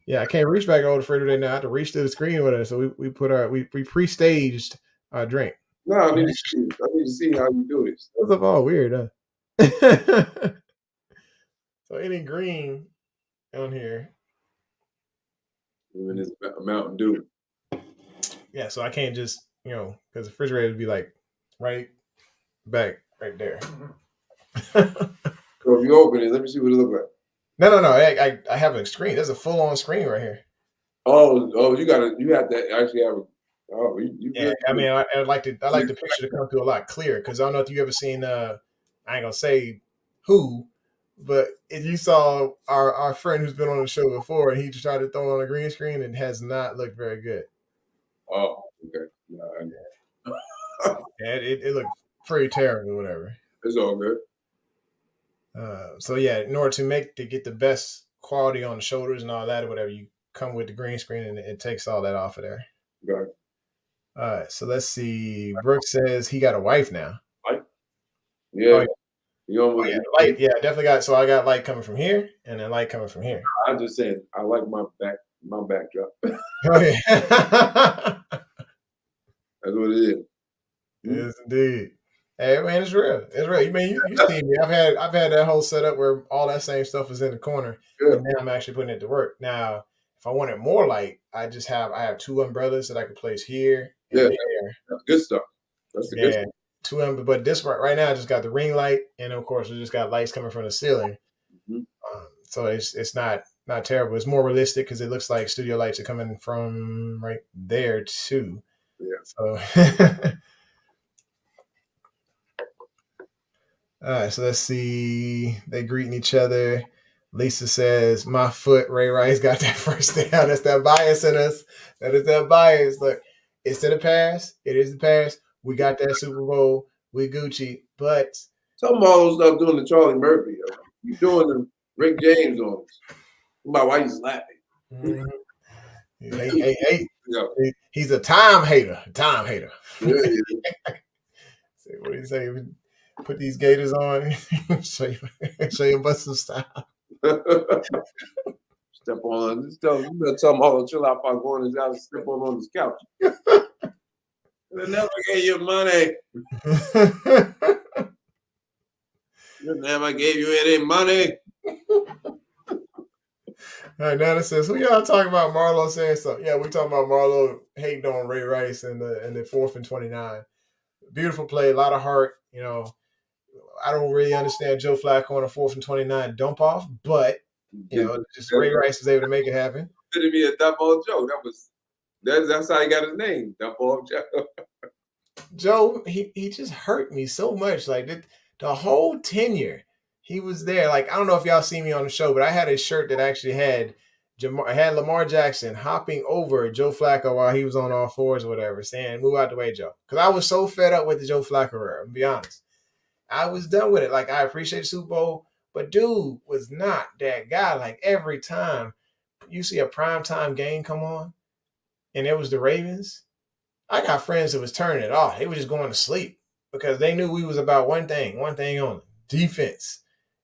Yeah, I can't reach back over the refrigerator now. I have to reach to the screen with it. So we pre-staged our drink. No, I need to see how you do this. That's all weird, huh? So any green on here. When it's a Mountain Dew. Yeah, so I can't just, because the refrigerator would be like right back right there. So if you open it, let me see what it looks like. No. I have a screen. There's a full-on screen right here. Oh, you have to actually have a. Oh, you yeah. I mean, I like the picture to come through a lot clearer because I don't know if you ever seen. I ain't gonna say who, but if you saw our friend who's been on the show before, and he just tried to throw it on a green screen and has not looked very good. Oh, okay. Yeah, it looked pretty terrible, whatever. It's all good. So yeah, in order to get the best quality on the shoulders and all that or whatever, you come with the green screen and it takes all that off of there. Okay. All right, so let's see. Brooks says he got a wife now. Light? Yeah. Light. Yeah, definitely got. So I got light coming from here and then light coming from here. I just said I like my backdrop. Oh yeah. That's what it is. Yes, indeed. Hey man, it's real. It's real. You mean you see me? I've had that whole setup where all that same stuff is in the corner, and now I'm actually putting it to work. Now, if I wanted more light, I have two umbrellas that I could place here. Yeah, that's good stuff. That's the good stuff. Two umbrellas, but this right now I just got the ring light, and of course we just got lights coming from the ceiling. Mm-hmm. So it's not terrible. It's more realistic because it looks like studio lights are coming from right there too. Yeah. So. All right, so let's see. They greeting each other. Lisa says, my foot, Ray Rice got that first down. That's that bias in us. That is that bias. Look, it's to the past. It is the past. We got that Super Bowl. We Gucci. But some of all those stuff doing the Charlie Murphy. Yo. You doing the Rick James on us. About why you slapping. hey. Yo. He's a time hater. Time hater. Yeah. What do you say? Put these gators on. show you busting style. Step on. Just tell him all chill out by going his house and step on his couch. They never gave you money. They never gave you any money. All right, Nana says, who y'all talking about? Marlo saying something. Yeah, we talking about Marlo hating on Ray Rice in the 4th and 29. Beautiful play, a lot of heart. You know, I don't really understand Joe Flacco on a 4th and 29 dump off, but you know, just Ray Rice was able to make it happen. Couldn't be a dump off Joe. That's how he got his name, dump off Joe. Joe, he just hurt me so much. Like the whole tenure, he was there. Like I don't know if y'all see me on the show, but I had a shirt that actually had Lamar Jackson hopping over Joe Flacco while he was on all fours or whatever, saying, "Move out the way, Joe." Because I was so fed up with the Joe Flacco era. To be honest, I was done with it. Like I appreciate the Super Bowl, but dude was not that guy. Like every time you see a primetime game come on, and it was the Ravens. I got friends that was turning it off. They were just going to sleep because they knew we was about one thing only, defense.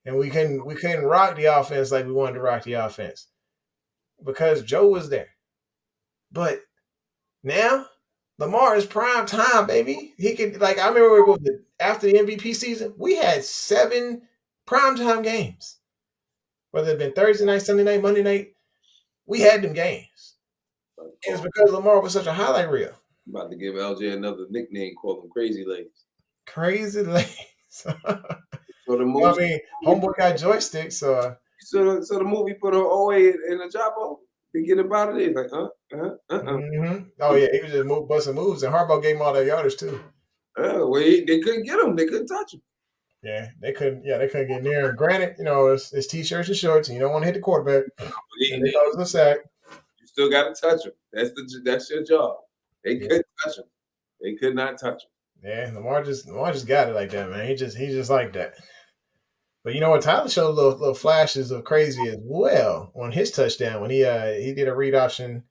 And we couldn't rock the offense like we wanted to rock the offense because Joe was there. But now Lamar is prime time, baby. He could I remember after the MVP season, we had 7 primetime games. Whether it been Thursday night, Sunday night, Monday night, we had them games. And it's because Lamar was such a highlight reel. I'm about to give LJ another nickname, call him Crazy Legs. Crazy Legs. So the movie, homeboy got joysticks. So the movie put an OA in the Chapo to get about it. He's like, Mm-hmm. Oh yeah, he was just busting moves, and Harbaugh gave him all that yardage too. Well, they couldn't get him. They couldn't touch him. Yeah, they couldn't get near him. Granted, it's t-shirts and shorts, and you don't want to hit the quarterback. And they thought it was a sack. You still got to touch him. That's your job. They couldn't touch him. They could not touch him. Yeah, Lamar just got it like that, man. He just like that. But you know what? Tyler showed little flashes of crazy as well on his touchdown when he did a read option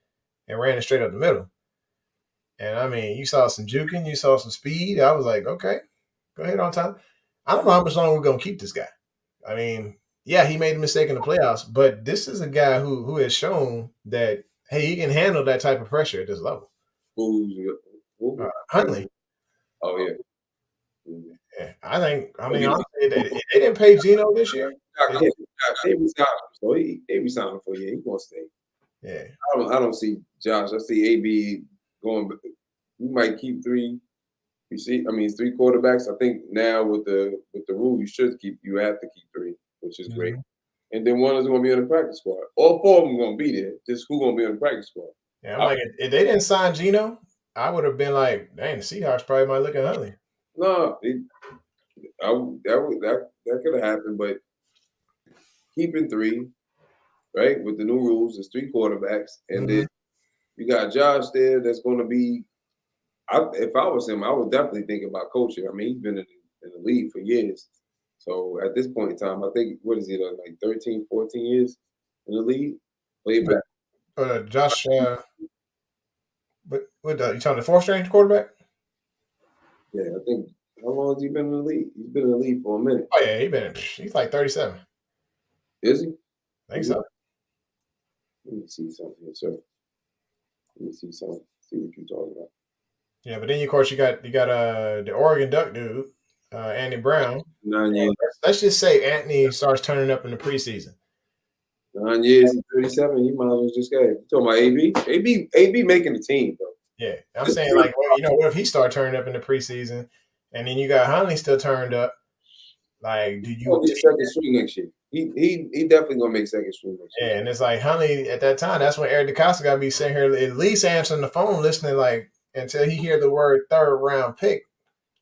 and ran it straight up the middle. And I mean, you saw some juking, you saw some speed. I was like, okay, go ahead on Tyler. I don't know how much longer we're gonna keep this guy. I mean, yeah, he made a mistake in the playoffs, but this is a guy who has shown that hey, he can handle that type of pressure at this level. Huntley. Oh yeah. Yeah, honestly, they didn't pay Geno this year. They resigned him, so they resigned him for a year. He gonna stay. Yeah, I don't see Josh. I see AB going. We might keep 3. It's 3 quarterbacks. I think now with the rule, you have to keep 3, which is great. And then one is going to be on the practice squad. All 4 of them going to be there. Just who's going to be on the practice squad? Yeah, I'm like, if they didn't sign Geno, I would have been like, dang, the Seahawks probably might look at Huntley. No, that could have happened, but keeping 3, right? With the new rules, it's 3 quarterbacks, and then you got Josh there. That's going to be. If I was him, I would definitely think about coaching. I mean, he's been in the league for years. So at this point in time, I think, what is he, like 13, 14 years in the league? Way back. Josh, what you talking the 4th string quarterback? Yeah, I think, how long has he been in the league? He's been in the league for a minute. Oh, yeah, he's like 37. Is he? I think so. Let me see something here, sir. Let me see something. See what you're talking about. Yeah, but then of course you got the Oregon Duck dude, Anthony Brown. 9 years. Let's just say Anthony starts turning up in the preseason. 9 years and 37. He might as well just go. You talking about AB? AB making the team, bro. Yeah, I'm saying like, well, what if he start turning up in the preseason, and then you got Huntley still turned up? Like, do you? He'll be second string next year. He definitely gonna make second string next year. Yeah, and it's like Huntley at that time. That's when Eric DeCosta got to be sitting here at least answering the phone, listening like until he hear the word 3rd round pick.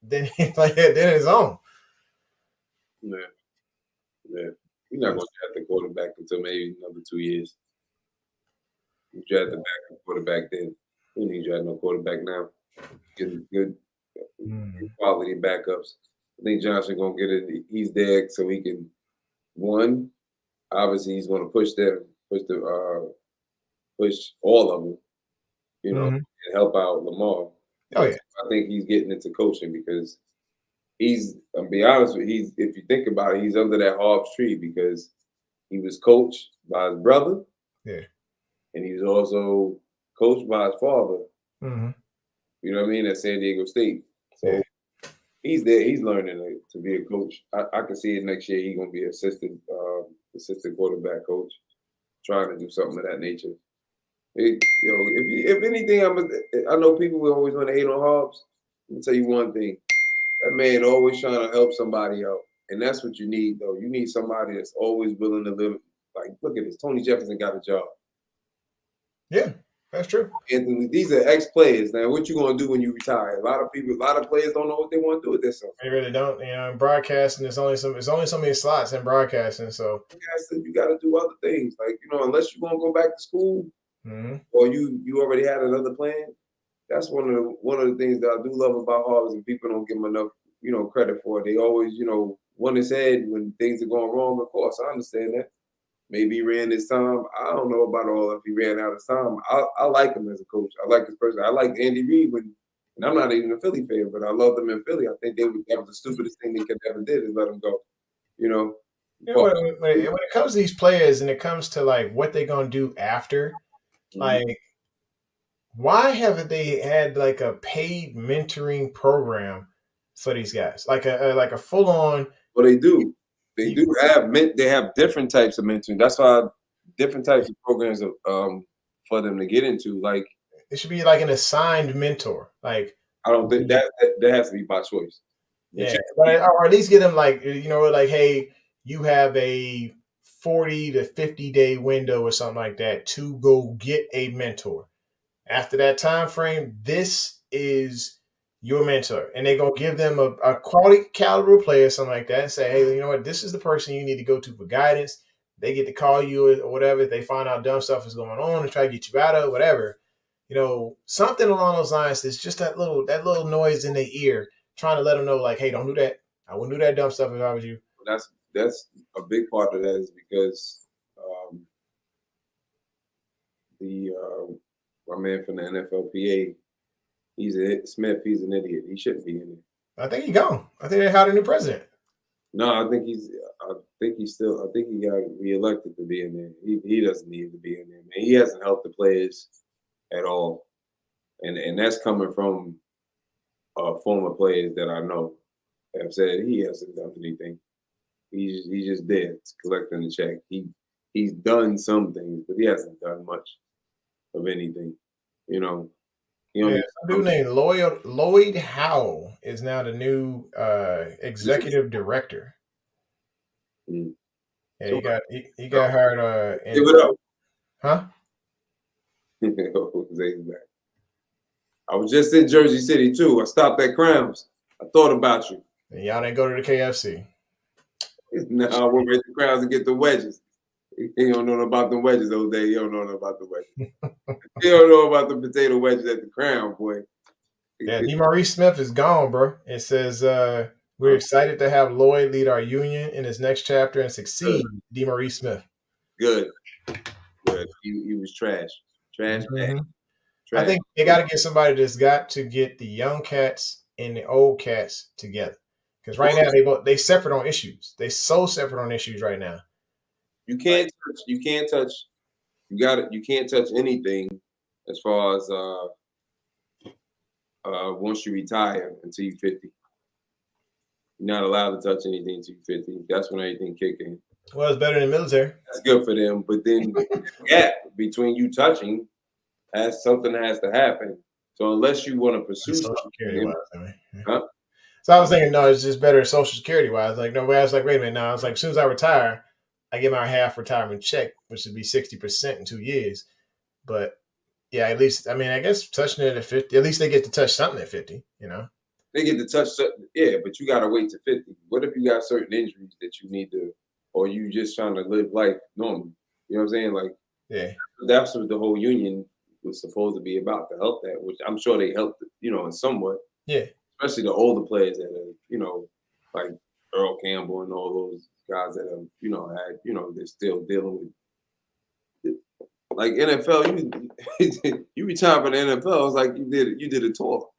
Then he's like, then it's on. Yeah. You're not going to draft the quarterback until maybe another 2 years. You draft the backup quarterback then. You need to draft no quarterback now. Getting good quality backups. I think Johnson gonna get it. He's there so he can obviously he's gonna push all of them, and help out Lamar. Oh yeah. I think he's getting into coaching because I'll be honest with you, if you think about it, he's under that Hobbs tree because he was coached by his brother. Yeah. And he was also coached by his father. Mm-hmm. You know what I mean? At San Diego State. So he's there. He's learning to be a coach. I can see it next year. He's gonna be assistant quarterback coach, trying to do something of that nature. If anything, I know people will always want to hate on Hobbs. Let me tell you one thing: that man always trying to help somebody out, and that's what you need, though. You need somebody that's always willing to live. Like, look at this. Tony Jefferson got a job. Yeah, that's true. Anthony, these are ex-players. Now, what you gonna do when you retire? A lot of players don't know what they want to do with themselves. They really don't. In broadcasting, there's only so many slots in broadcasting. So you got to do other things, like unless you're gonna go back to school, or you already had another plan. That's one of the things that I do love about Harvard, and people don't give him enough credit for. They always want his head when things are going wrong. Of course, I understand that. Maybe he ran his time. I don't know about all if he ran out of time. I like him as a coach. I like his person. I like Andy Reid and I'm not even a Philly fan, but I love them in Philly. I think that was the stupidest thing they could ever did is let him go. When it comes to these players and it comes to like what they're gonna do after, like why haven't they had like a paid mentoring program for these guys? Like a full on. Well, they do. They have different types of mentoring. That's why different types of programs for them to get into. Like it should be like an assigned mentor. Like I don't think that has to be by choice. Yeah, or at least get them like like hey, you have a 40 to 50 day window or something like that to go get a mentor. After that time frame, this is your mentor, and they're gonna give them a quality caliber player, something like that, and say, hey, you know what, this is the person you need to go to for guidance. They get to call you or whatever if they find out dumb stuff is going on and try to get you out of whatever. Something along those lines. There's just that little noise in their ear, trying to let them know, like, hey, don't do that. I wouldn't do that dumb stuff if I was you. That's a big part of that is because my man from the NFLPA, Smith. He's an idiot. He shouldn't be in there. I think he's gone. I think they hired a new president. No, I think he got reelected to be in there. He doesn't need to be in there, man. He hasn't helped the players at all, and that's coming from former players that I know have said he hasn't done anything. He's just there collecting the check. He's done some things, but he hasn't done much of anything. A dude named Lloyd Howell is now the new executive director. Yeah, he got hired. Give it up, huh? I was just in Jersey City too. I stopped at Crowns. I thought about you. And y'all didn't go to the KFC. No, I went right to Crowns to get the wedges. You don't know about the wedges those days. You don't know about the wedges. You don't know about the potato wedges at the Crown, boy. Yeah, DeMaurice Smith is gone, bro. It says we're excited to have Lloyd lead our union in his next chapter and succeed. DeMaurice Smith. Good. He was trash. Trash. I think they got to get somebody that's got to get the young cats and the old cats together. Because right now they separate on issues. They so separate on issues right now. You can't touch anything as far as once you retire until you're 50. You're not allowed to touch anything until you're 50. That's when everything kicks in. Well, it's better than the military. That's good for them. But then the gap between you touching something has to happen. So unless you want to pursue Social Security wise, I mean. Huh? So I was thinking, no, it's just better Social Security wise. Like, no, I was like, wait a minute. Now, I was like, as soon as I retire, I get my half retirement check, which would be 60% in 2 years. But yeah, at least, I mean, I guess touching it at 50, at least they get to touch something at 50, They get to touch something, yeah, but you got to wait to 50. What if you got certain injuries that you need to or you just trying to live life normally. You know what I'm saying? Like, Yeah. that's what the whole union was supposed to be about, to help that, which I'm sure they helped, in somewhat. Yeah. Especially the older players that are, like Earl Campbell and all those guys that have, they're still dealing with it. Like NFL, you retire from the NFL, it's like you did a tour.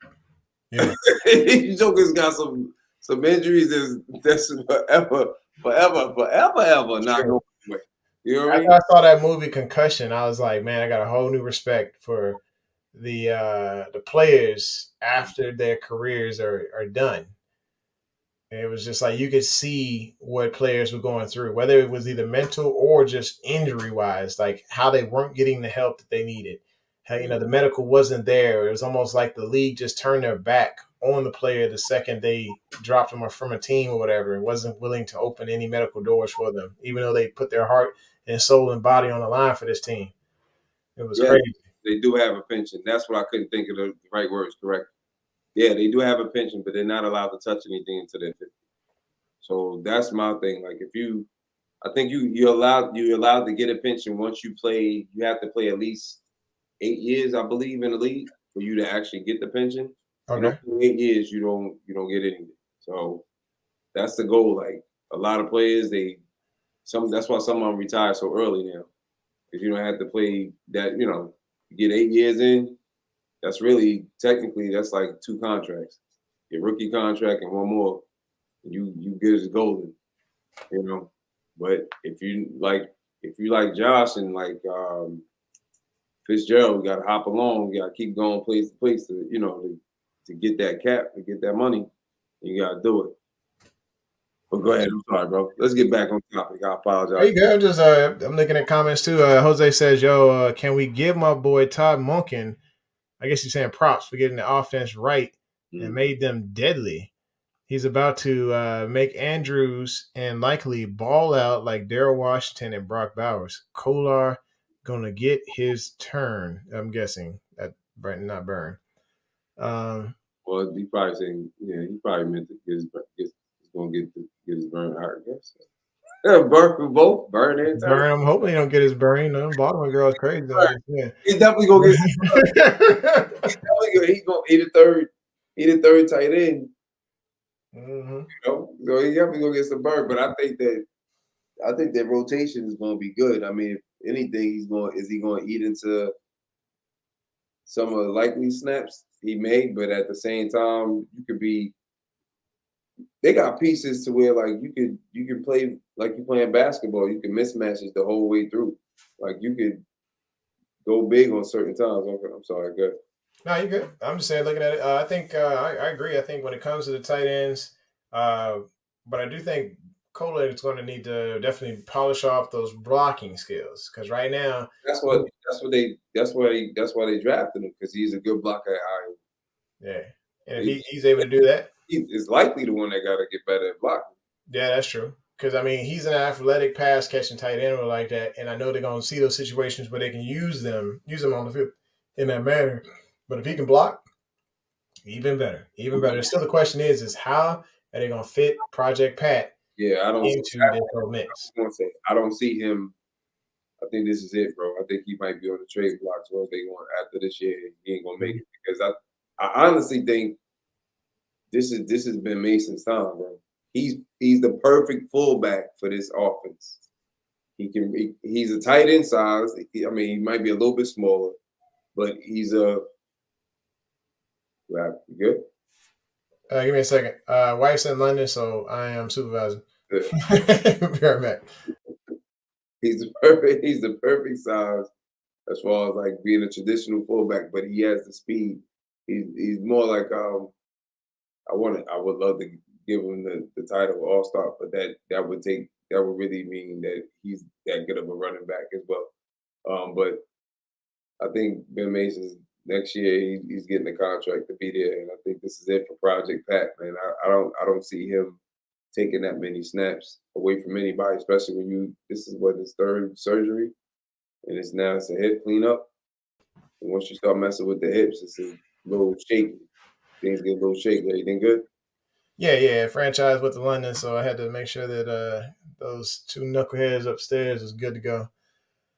Yeah. You Joker's got some injuries that's forever not going away. You know what I mean? After I saw that movie Concussion, I was like, man, I got a whole new respect for the players after their careers are done. And it was just like you could see what players were going through, whether it was either mental or just injury wise, like how they weren't getting the help that they needed. How the medical wasn't there. It was almost like the league just turned their back on the player the second they dropped them from a team or whatever, and wasn't willing to open any medical doors for them, even though they put their heart and soul and body on the line for this team. It was Yeah, crazy. they do have a pension. That's what I couldn't think of the right words. Correct. Yeah, they do have a pension, but they're not allowed to touch anything until they're 50. So that's my thing. Like, I think you're allowed to get a pension once you play. You have to play at least 8 years, I believe, in the league for you to actually get the pension. And Okay. over 8 years, you don't get anything. So that's the goal. Like, a lot of players, that's why some of them retire so early now, because you don't have to play that. You get 8 years in. That's really technically that's like 2 contracts, your rookie contract and one more. You good as golden, But if you like Josh and like Fitzgerald, you got to hop along. You got to keep going place to place to get that cap, to get that money. You got to do it. But go ahead. I'm sorry, bro. Let's get back on topic. I apologize. There you go. I'm just I'm looking at comments too. Jose says, "Yo, can we give my boy Todd Monken? I guess he's saying props for getting the offense right and made them deadly. He's about to make Andrews and likely ball out like Daryl Washington and Brock Bowers. Kolar gonna get his turn. I'm guessing that not Burn. Well, he probably saying, he probably meant to he's gonna get his burn out, I guess. Burn for both, burn and turn. Burn. I'm hoping he don't get his burn. Baltimore girl is crazy. He's definitely gonna get. He's gonna eat the third tight end. Mm-hmm. So he's definitely gonna get some burn. But I think that rotation is gonna be good. I mean, if anything, is he gonna eat into some of the likely snaps he made? But at the same time, they got pieces to where like you can play like you're playing basketball. You can mismatch it the whole way through. Like you could go big on certain times. I'm sorry, good. No, you're good. I'm just saying, looking at it, I think I agree. I think when it comes to the tight ends, but I do think Kolar is going to need to definitely polish off those blocking skills because right now that's why they drafted him, because he's a good blocker at Iowa. Yeah, and if he's able to do that, he is likely the one that got to get better at blocking. Yeah, that's true. Because I mean, he's an athletic pass catching tight end like that, and I know they're going to see those situations where they can use them on the field in that manner. But if he can block, even better, even better. Still, the question is how are they going to fit Project Pat? Yeah, I don't into their mix. I don't see him. I think this is it, bro. I think he might be on the trade block. So if they going after this year, he ain't gonna make it, because I honestly think this has been Mason's time, bro. He's the perfect fullback for this offense. He's a tight end size. I mean, he might be a little bit smaller, but he's a. Well, you good? Give me a second. Wife's in London, so I am supervising. Be right back. He's the perfect size as far as like being a traditional fullback, but he has the speed. He's more like I would love to give him the title of All-Star, but that would really mean that he's that good of a running back as well. But I think Ben Mason's next year he's getting a contract to be there, and I think this is it for Project Pat, man. I don't see him taking that many snaps away from anybody, especially when this is his third surgery, and it's a hip cleanup. And once you start messing with the hips, it's a little shaky. Things get a little shaky. Everything good? Yeah. Franchise with the London, so I had to make sure that those two knuckleheads upstairs is good to go.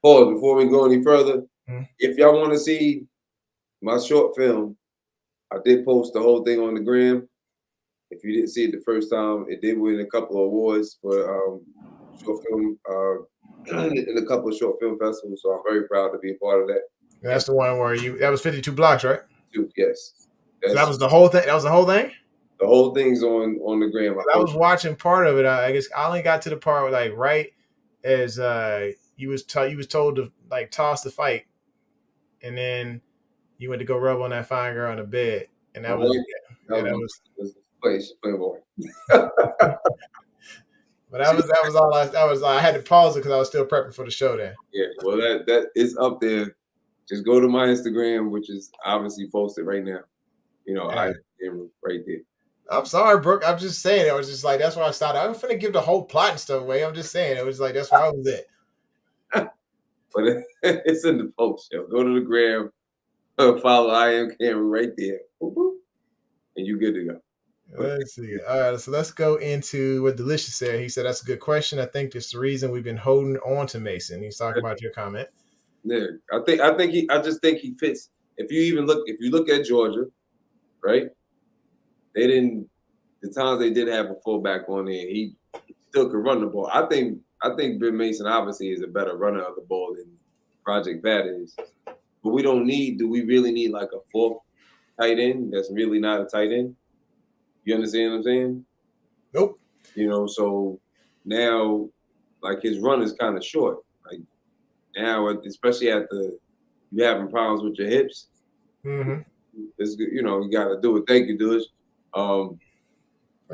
Pause before we go any further. Hmm. If y'all want to see my short film, I did post the whole thing on the gram. If you didn't see it the first time, it did win a couple of awards for short film in a couple of short film festivals. So I'm very proud to be a part of that. And that's the one where that was 52 blocks, right? Yes. So that was the whole thing. That was the whole thing. The whole thing's on the gram. I was watching part of it. I guess I only got to the part where, like, right as you was told to like toss the fight, and then you went to go rub on that fine girl on the bed, and that was Playboy. But that was all. I had to pause it because I was still prepping for the show then. Yeah, well, that is up there. Just go to my Instagram, which is obviously posted right now. You know, I am right there. I'm sorry, Brooke. I'm just saying. It was just like that's why I started. I'm finna give the whole plot and stuff away. I'm just saying. It was like that's where I was at. But it's in the post, yo. Go to the gram, follow I Am Cameron right there, and you good to go. Let's see. All right, so let's go into what Delicious said. He said that's a good question. I think that's the reason we've been holding on to Mason. He's talking about your comment. Yeah, I just think he fits. If you look at Georgia, right? The times they did have a fullback on there, he still could run the ball. I think Ben Mason obviously is a better runner of the ball than Project Pat is. But do we really need like a fourth tight end that's really not a tight end? You understand what I'm saying? Nope. You know, so now like his run is kind of short. Like now, especially you having problems with your hips. Mm-hmm. It's good, you know, you got to do it. Thank you, Delish. What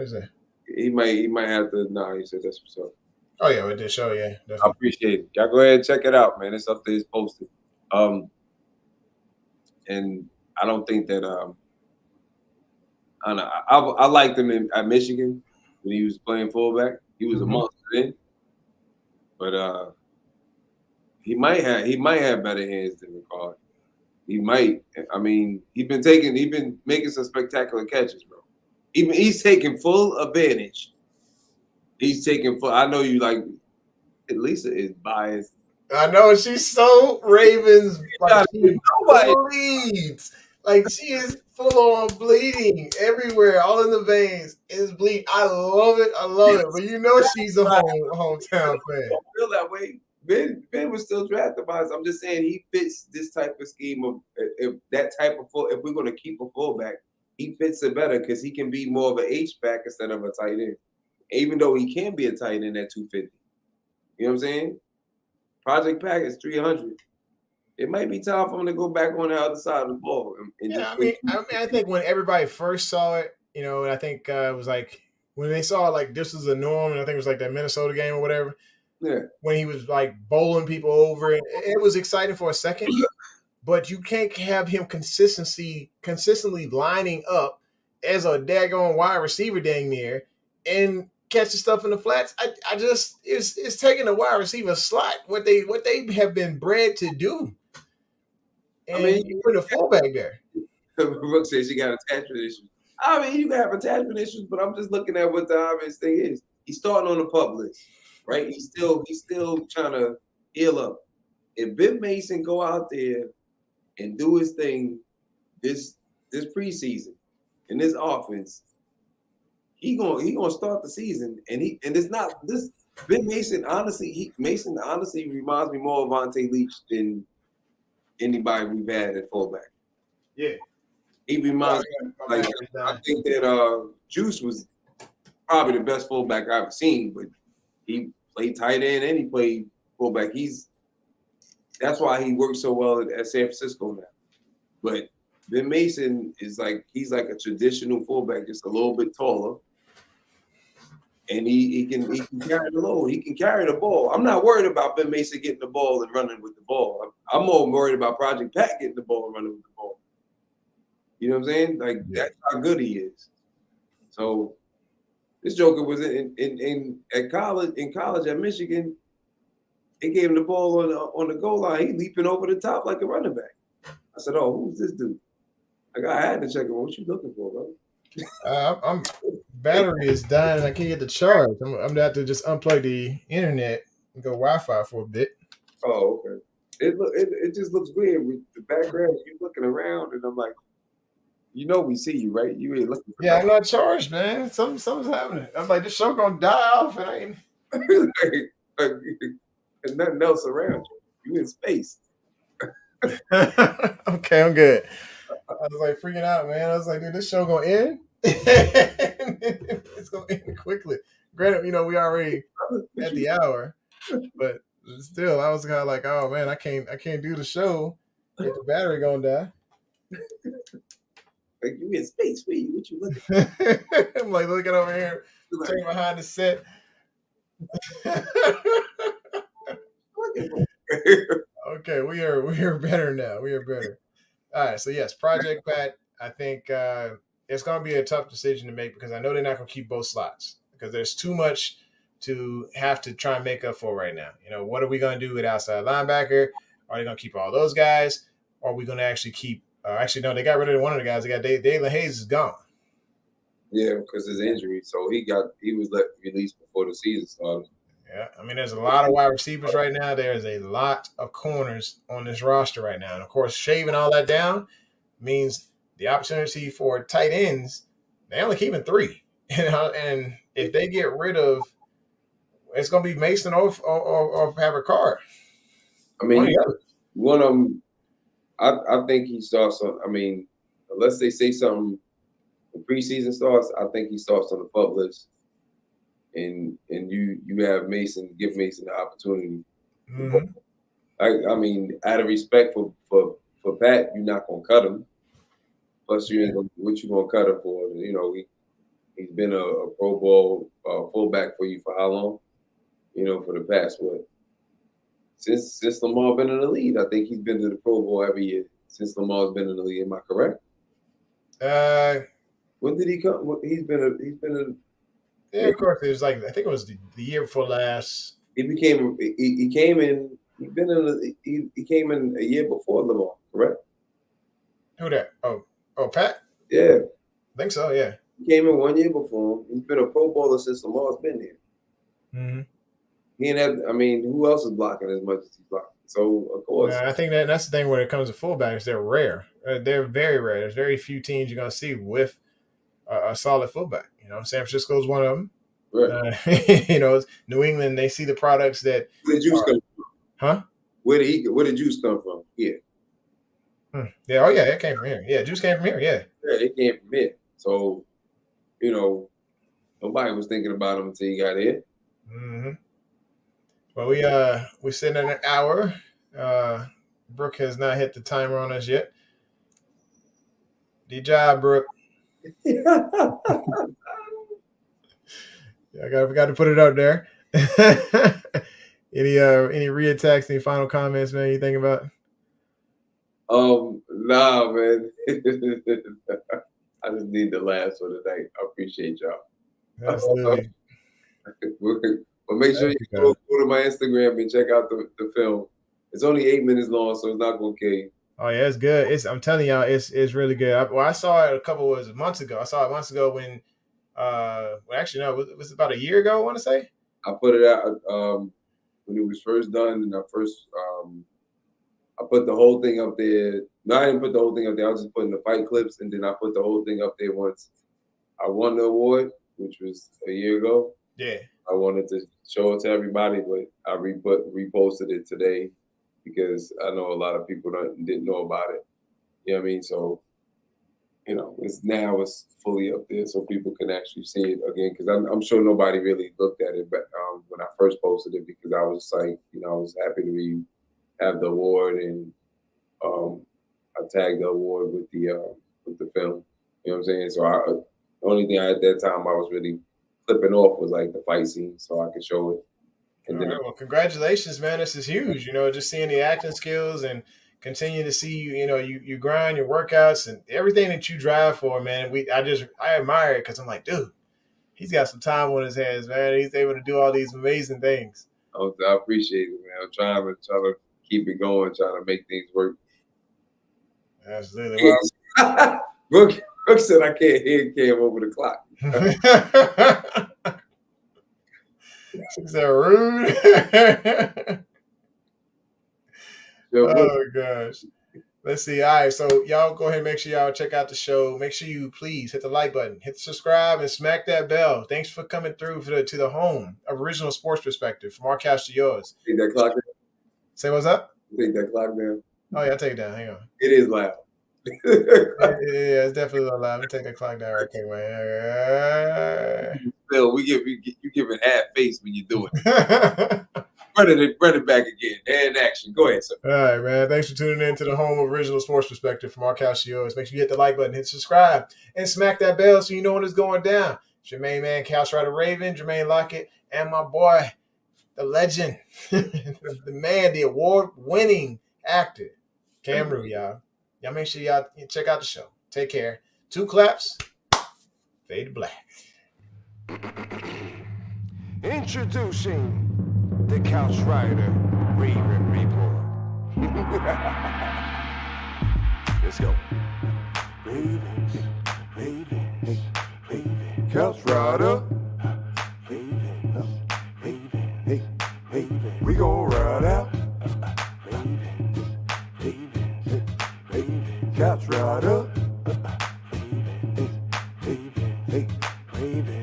is that? He might have to. No, he said that's what's up. Oh yeah, with this show, yeah. Definitely. I appreciate it. Y'all go ahead and check it out, man. It's up there. It's posted. And I don't think that I don't know. I liked him at Michigan when he was playing fullback. He was a monster then, but he might have better hands than Ricard. He might. I mean, he's been making some spectacular catches, bro. He's taking full advantage. He's taking full. I know you like. Lisa is biased. I know she's so Ravens. Like she bleeds. Like she is full on bleeding everywhere, all in the veins. Is bleeding. I love it. But you know she's a hometown fan. I don't feel that way. Ben was still drafted by us. I'm just saying he fits this type of scheme of if we're going to keep a fullback, he fits it better because he can be more of an H-back instead of a tight end. Even though he can be a tight end at 250. You know what I'm saying? Project Pack is 300. It might be time for him to go back on the other side of the ball. I think when everybody first saw it, you know, and I think it was like when they saw like this is the norm, and I think it was like that Minnesota game or whatever. Yeah. When he was like bowling people over, and it was exciting for a second, but you can't have him consistently lining up as a daggone wide receiver dang near and catching stuff in the flats. I just it's taking a wide receiver slot what they have been bred to do. And I mean, you put a fullback there. Brooke says she got attachment issues. I mean, you can have attachment issues, but I'm just looking at what the obvious thing is. He's starting on the PUP list, right? He's still trying to heal up. If Ben Mason go out there and do his thing this preseason in this offense, he gonna start the season, and it's not this Ben Mason. Honestly, Mason reminds me more of Vontae Leach than anybody we've had at fullback. Yeah, he reminds me. Like I think that Juice was probably the best fullback I've ever seen, but he played tight end and he played fullback. That's why he works so well at San Francisco now. But Ben Mason he's like a traditional fullback, just a little bit taller. And he can carry the load. He can carry the ball. I'm not worried about Ben Mason getting the ball and running with the ball. I'm more worried about Project Pat getting the ball and running with the ball. You know what I'm saying? Like that's how good he is. So this joker was in college at Michigan. They gave him the ball on the goal line. He leaping over the top like a running back. I said, "Oh, who's this dude?" Like I had to check him. What you looking for, bro? I'm battery is dying and I can't get the charge. I'm gonna have to just unplug the internet and go Wi-Fi for a bit. Oh, okay. It just looks weird with the background. You looking around, and I'm like, we see you, right? You ain't looking for Yeah, I'm not charged, man. Something's happening. I'm like, this show gonna die off, and I ain't. nothing. And nothing else around you. You in space. Okay, I'm good. I was like freaking out, man. I was like, dude, this show gonna end. It's gonna end quickly. Granted, we already at the hour, but still, I was kind of like, oh man, I can't do the show if the battery gonna die. Like you in space. What you looking? I'm like looking over here, turning behind the set. Okay, we are better now. We are better. All right, so yes, Project Pat. I think it's going to be a tough decision to make because I know they're not going to keep both slots because there's too much to have to try and make up for right now. What are we going to do with outside linebacker? Are they going to keep all those guys? Or are we going to actually keep? Actually, no, they got rid of one of the guys. They got Dalen Hayes is gone. Yeah, because his injury. So he was released before the season started. Yeah, I mean, there's a lot of wide receivers right now. There's a lot of corners on this roster right now. And, of course, shaving all that down means the opportunity for tight ends, they only keeping 3. And if they get rid of – it's going to be Mason or Patrick Carr. I mean, one of them, I think he starts on – I mean, unless they say something when preseason starts, I think he starts on the PUP list. And you have Mason, give Mason the opportunity. Mm-hmm. I mean, out of respect for Pat, you're not gonna cut him. Plus, you ain't gonna, what you gonna cut him for? He's been a Pro Bowl fullback for you for how long? For the past what? Since Lamar been in the league, I think he's been to the Pro Bowl every year since Lamar's been in the league. Am I correct? When did he come? He's been a yeah, of course. It was like I think it was the year before last. He came in. He came in a year before Lamar, correct? Who that? Oh, Pat. Yeah, I think so. Yeah, he came in 1 year before him. He's been a Pro Bowler since Lamar's been here. Mm-hmm. He ain't have. I mean, who else is blocking as much as he's blocking? So of course, I think that's the thing when it comes to fullbacks. They're rare. They're very rare. There's very few teams you're gonna see with a solid fullback. San Francisco is one of them. Right. New England, they see the products that. Where did Juice come from? Huh? Where did Juice come from? Here. Yeah. Oh yeah, it came from here. Yeah, Juice came from here. Yeah. Yeah, it came from here. So, nobody was thinking about him until he got here. Mm-hmm. Well, we sitting at an hour. Brooke has not hit the timer on us yet. Good job, Brooke. I got to put it out there. Any reattacks? Any final comments, man? You think about? Nah, man. I just need the last for the night. I appreciate y'all. Absolutely. But make sure you go to my Instagram and check out the film. It's only 8 minutes long, so it's not gonna kill you. Oh yeah, it's good. I'm telling y'all, it's really good. I saw it months ago. I saw it months ago when. Actually, no, it was about a year ago. I want to say. I put it out when it was first done, and I put the whole thing up there. No, I didn't put the whole thing up there. I was just putting the fight clips, and then I put the whole thing up there once I won the award, which was a year ago. Yeah. I wanted to show it to everybody, but I reposted it today because I know a lot of people didn't know about it. You know what I mean? So, it's fully up there so people can actually see it again. Because I'm sure nobody really looked at it, but when I first posted it, because I was like, I was happy to have the award, and I tagged the award with the film. You know what I'm saying? So the only thing at that time I was really clipping off was like the fight scene, so I could show it. And then, well, congratulations, man! This is huge. Just seeing the acting skills and continue to see you grind your workouts and everything that you drive for, man. I admire it because I'm like, dude, he's got some time on his hands, man. He's able to do all these amazing things. I appreciate it, man. I'm trying to keep it going, trying to make things work. Absolutely. Brooke Cook said I can't hear Cam over the clock. Is that rude? Oh gosh. Let's see. All right, so y'all go ahead and make sure y'all check out the show. Make sure you please hit the like button, hit the subscribe, and smack that bell. Thanks for coming through to the home of Original Sports Perspective, from our couch to yours. Take that clock down. Say what's up? Take that clock down. Oh yeah, I'll take it down. Hang on. It is loud. Yeah, it's definitely a lot loud. Let me take that clock down right quick, man. Phil, you giving half face when you do it. Run it back again. And action. Go ahead, sir. All right, man. Thanks for tuning in to the home of Original Sports Perspective, from our couch to yours. Make sure you hit the like button, hit subscribe, and smack that bell so you know when it's going down. It's your main man, Couch Rider Raven, Jermaine Lockett, and my boy, the legend, the man, the award-winning actor, Cameron, y'all. Y'all make sure y'all check out the show. Take care. 2 claps. Fade to black. Introducing the Couch Rider Raven Report. Let's go. Ravens, Ravens, Ravens. Couch Rider. Ravens, Ravens, Ravens. We gon' ride out. Ravens, Ravens, Ravens. Couch Rider.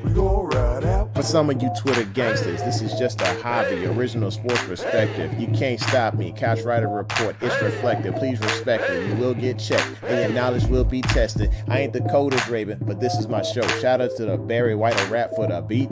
We gon' ride out. For some of you Twitter gangsters, this is just a hobby, Original Sports Perspective. You can't stop me. Couch Rider Report, it's reflective. Please respect it. You will get checked, and your knowledge will be tested. I ain't the coldest Raven, but this is my show. Shout out to the Barry White of Rap for the beat.